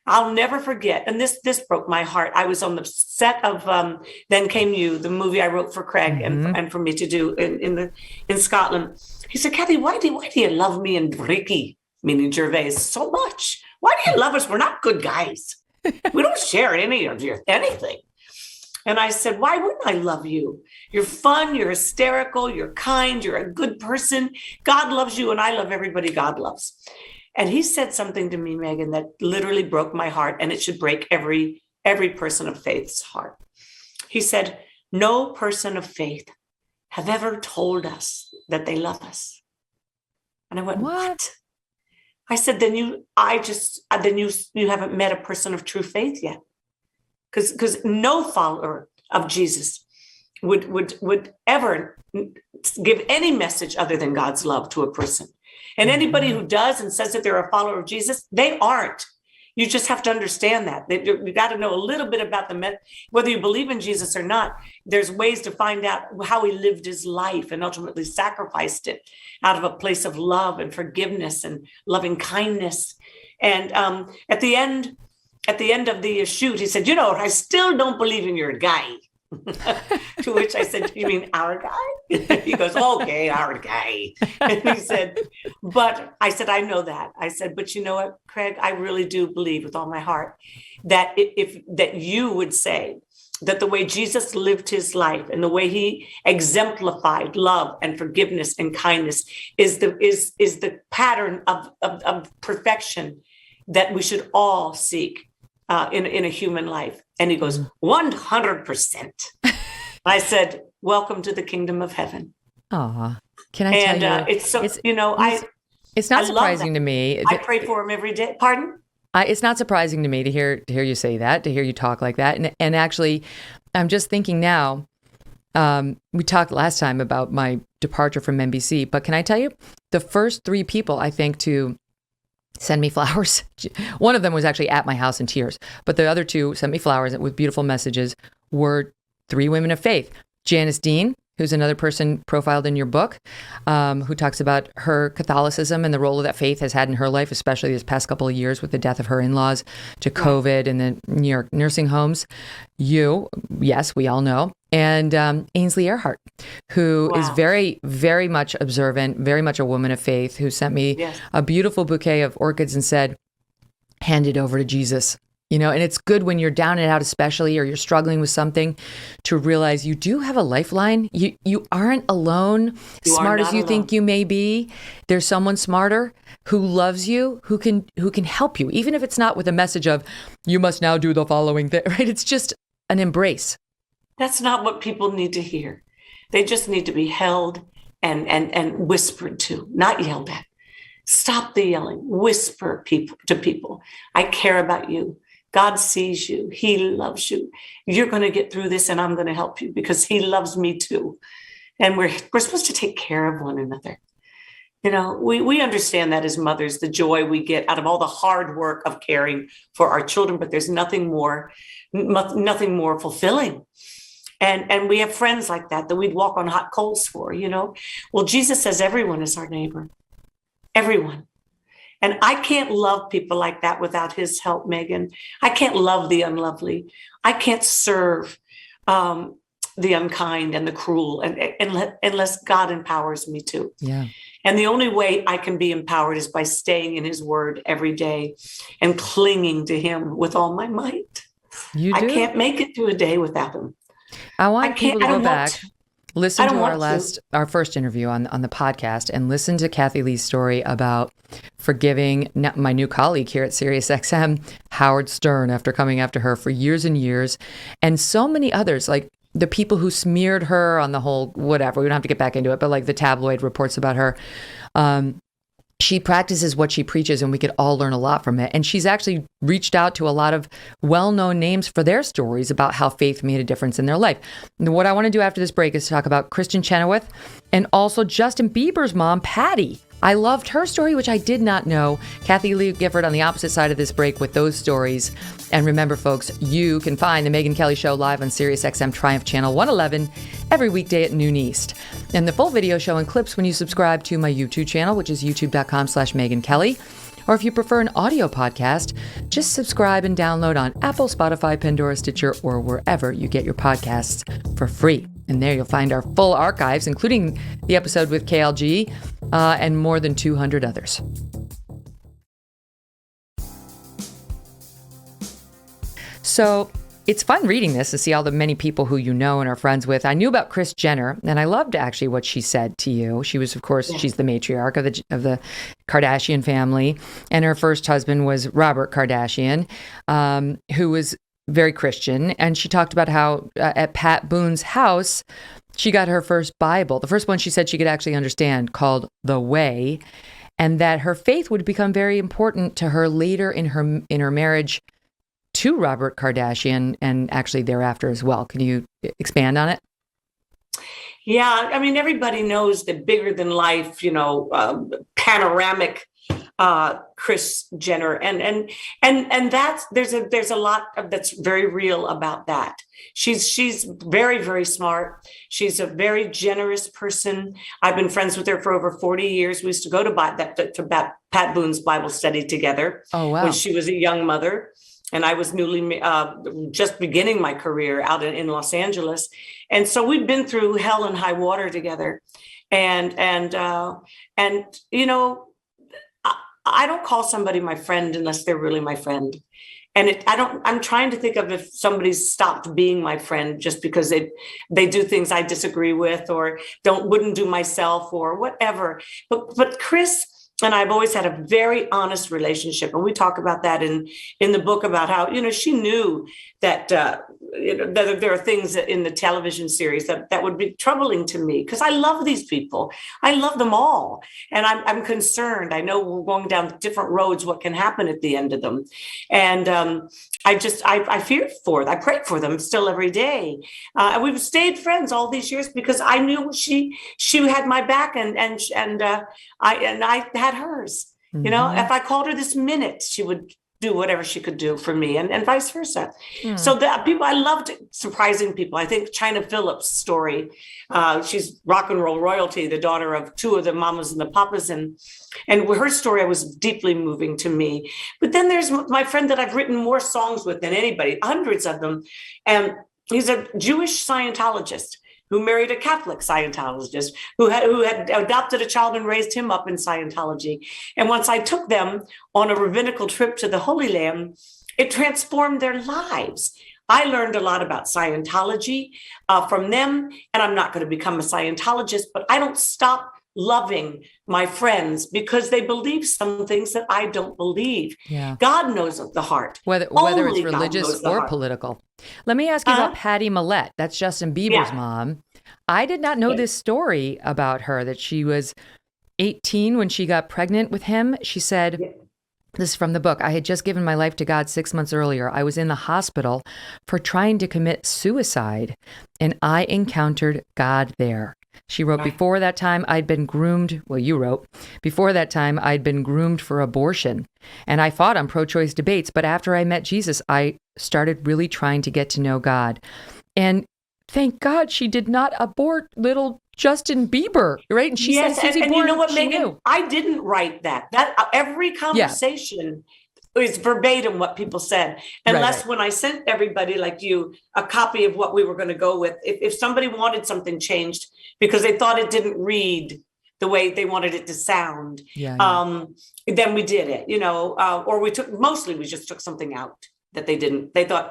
I'll never forget, and this broke my heart. I was on the set of Then Came You, the movie I wrote for Craig and for me to do in Scotland. He said, "Kathie, why do you love me and Ricky," meaning Gervais, "so much? Why do you love us? We're not good guys. We don't share any of anything." And I said, "Why wouldn't I love you? You're fun, you're hysterical, you're kind, you're a good person. God loves you, and I love everybody God loves." And he said something to me, Megyn, that literally broke my heart, and it should break every person of faith's heart. He said, "No person of faith have ever told us that they love us." And I went, "What?" I said, then you haven't met a person of true faith yet. Because no follower of Jesus would ever give any message other than God's love to a person. And anybody who does and says that they're a follower of Jesus, they aren't. You just have to understand that. You got to know a little bit about whether you believe in Jesus or not. There's ways to find out how he lived his life and ultimately sacrificed it out of a place of love and forgiveness and loving kindness. And at the end of the shoot, he said, "I still don't believe in your guy." To which I said, "You mean our guy?" He goes, "Okay, our guy." And he said, "But," I said, "I know that." I said, "But you know what, Craig, I really do believe with all my heart that that you would say that the way Jesus lived his life and the way he exemplified love and forgiveness and kindness is the pattern of perfection that we should all seek in a human life." And he goes, 100%. I said, "Welcome to the kingdom of heaven."
Aw, can I tell you?
It's so,
it's not surprising to me.
I pray for him every day. Pardon?
It's not surprising to me to hear you say that, to hear you talk like that. And actually, I'm just thinking now, we talked last time about my departure from NBC, but can I tell you, the first 3 people I think to send me flowers, one of them was actually at my house in tears, but the other 2 sent me flowers with beautiful messages, were 3 women of faith. Janice Dean, who's another person profiled in your book, who talks about her Catholicism and the role that faith has had in her life, especially this past couple of years with the death of her in-laws, to COVID and the New York nursing homes. You, yes, we all know. And Ainsley Earhart, who is very, very much observant, very much a woman of faith, who sent me a beautiful bouquet of orchids and said, "Hand it over to Jesus. You know, and it's good when you're down and out, especially, or you're struggling with something, to realize you do have a lifeline. You aren't alone. Smart as you think you may be, there's someone smarter who loves you, who can help you, even if it's not with a message of you must now do the following thing. Right? It's just an embrace.
That's not what people need to hear. They just need to be held and whispered to, not yelled at. Stop the yelling. Whisper to people. I care about you. God sees you. He loves you. You're going to get through this, and I'm going to help you because he loves me too. And we're supposed to take care of one another. You know, we understand that as mothers, the joy we get out of all the hard work of caring for our children, but there's nothing more fulfilling. And we have friends like that we'd walk on hot coals for, you know. Well, Jesus says everyone is our neighbor. Everyone. And I can't love people like that without his help, Megyn. I can't love the unlovely. I can't serve the unkind and the cruel unless God empowers me to.
Yeah.
And the only way I can be empowered is by staying in his word every day and clinging to him with all my might. I can't make it through a day without him.
I want people to go back. Listen to our first interview on the podcast and listen to Kathie Lee's story about forgiving my new colleague here at SiriusXM, Howard Stern, after coming after her for years and years, and so many others, like the people who smeared her on the whole, whatever, we don't have to get back into it, but like the tabloid reports about her. She practices what she preaches, and we could all learn a lot from it. And she's actually reached out to a lot of well-known names for their stories about how faith made a difference in their life. And what I want to do after this break is talk about Kristen Chenoweth and also Justin Bieber's mom, Patty. I loved her story, which I did not know. Kathie Lee Gifford on the opposite side of this break with those stories. And remember, folks, you can find the Megyn Kelly Show live on SiriusXM Triumph Channel 111 every weekday at noon East. And the full video show and clips when you subscribe to my YouTube channel, which is youtube.com/Megyn Kelly. Or if you prefer an audio podcast, just subscribe and download on Apple, Spotify, Pandora, Stitcher, or wherever you get your podcasts for free. And there you'll find our full archives, including the episode with KLG and more than 200 others. So it's fun reading this to see all the many people who you know and are friends with. I knew about Kris Jenner, and I loved actually what she said to you. She was, of course, she's the matriarch of the Kardashian family, and her first husband was Robert Kardashian, who was very Christian. And she talked about how at Pat Boone's house, she got her first Bible, the first one she said she could actually understand, called The Way, and that her faith would become very important to her later in her marriage to Robert Kardashian and actually thereafter as well. Can you expand on it?
Yeah, I mean, everybody knows the bigger than life, panoramic Kris Jenner, and that's there's a lot that's very real about that. She's very, very smart. She's a very generous person. I've been friends with her for over 40 years. We used to go to Pat Boone's Bible study together.
Oh, wow.
When she was a young mother. And I was newly just beginning my career out in Los Angeles. And so we've been through hell and high water together. And I don't call somebody my friend unless they're really my friend. And I'm trying to think of if somebody's stopped being my friend just because they do things I disagree with or wouldn't do myself or whatever. But Kris and I've always had a very honest relationship. And we talk about that in the book about how, she knew that, that there are things in the television series that would be troubling to me because I love these people. I love them all. And I'm concerned. I know we're going down different roads, what can happen at the end of them. And I feared for them. I prayed for them still every day. And we've stayed friends all these years because I knew she had my back and I had hers. Mm-hmm. If I called her this minute, she would do whatever she could do for me and vice versa. Mm. So I loved surprising people. I think China Phillips' story, she's rock and roll royalty, the daughter of two of the mamas and the papas. And her story was deeply moving to me. But then there's my friend that I've written more songs with than anybody, hundreds of them. And he's a Jewish Scientologist. who married a Catholic Scientologist, who had adopted a child and raised him up in Scientology. And once I took them on a rabbinical trip to the Holy Land, it transformed their lives. I learned a lot about Scientology from them, and I'm not going to become a Scientologist, but I don't stop loving my friends because they believe some things that I don't believe.
Yeah.
God knows the heart.
Whether it's religious or political. Let me ask you about Patty Millett. That's Justin Bieber's mom. I did not know this story about her, that she was 18 when she got pregnant with him. She said, this is from the book, I had just given my life to God 6 months earlier. I was in the hospital for trying to commit suicide, and I encountered God there. She wrote, before that time, I'd been groomed. Well, you wrote, before that time, I'd been groomed for abortion. And I fought on pro-choice debates. But after I met Jesus, I started really trying to get to know God. And thank God she did not abort little Justin Bieber, right? And she said,
and you know what, Megyn? I didn't write that. Every conversation is verbatim what people said, unless when I sent everybody like you a copy of what we were going to go with. If somebody wanted something changed because they thought it didn't read the way they wanted it to sound, then we did it, or we just took something out that they didn't. They thought,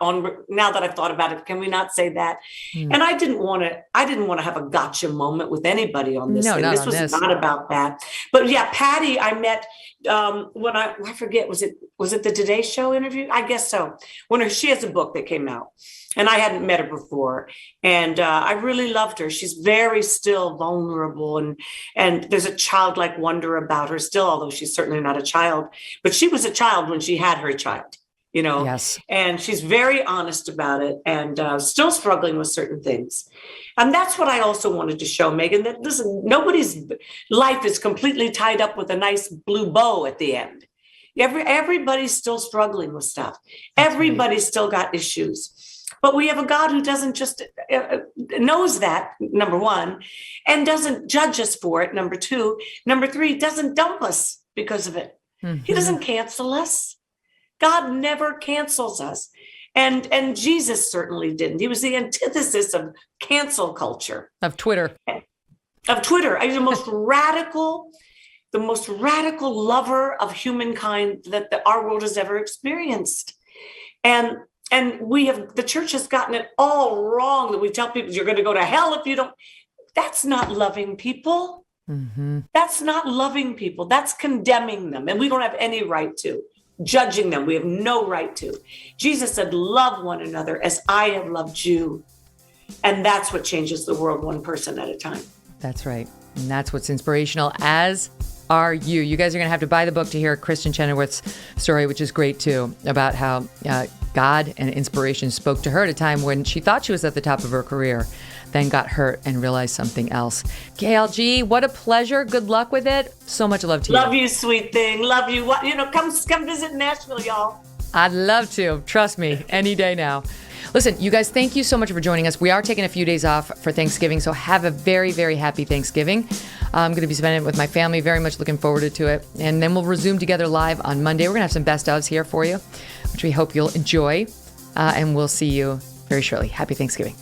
now that I've thought about it, can we not say that? And I didn't want to have a gotcha moment with anybody on this thing. This was not about that. But yeah, Patty, I met when I forget, was it the Today Show interview? I guess so. She has a book that came out, and I hadn't met her before, and I really loved her. She's very still vulnerable, and there's a childlike wonder about her still, although she's certainly not a child. But she was a child when she had her child.
Yes.
And she's very honest about it, and still struggling with certain things. And that's what I also wanted to show, Megyn, that listen, nobody's life is completely tied up with a nice blue bow at the end. Everybody's still struggling with stuff. Everybody's still got issues. But we have a God who doesn't just knows that, number one, and doesn't judge us for it, number two. Number three, doesn't dump us because of it. He doesn't cancel us. God never cancels us. And Jesus certainly didn't. He was the antithesis of cancel culture.
Of Twitter.
He's the most radical lover of humankind that our world has ever experienced. And the church has gotten it all wrong, that we tell people you're going to go to hell if you don't. That's not loving people. That's not loving people. That's condemning them. And we don't have any right to. Judging them, we have no right to. Jesus said, love one another as I have loved you. And that's what changes the world, one person at a time. That's
right. And that's what's inspirational, as are you. You guys are going to have to buy the book to hear Kristen Chenoweth's story, which is great too, about how God and inspiration spoke to her at a time when she thought she was at the top of her career, then got hurt and realized something else. KLG, what a pleasure. Good luck with it. So much love to you.
Love you, sweet thing. Love you. Come visit Nashville, y'all.
I'd love to. Trust me. Any day now. Listen, you guys, thank you so much for joining us. We are taking a few days off for Thanksgiving, so have a very, very happy Thanksgiving. I'm going to be spending it with my family. Very much looking forward to it. And then we'll resume together live on Monday. We're going to have some best ofs here for you, which we hope you'll enjoy. And we'll see you very shortly. Happy Thanksgiving.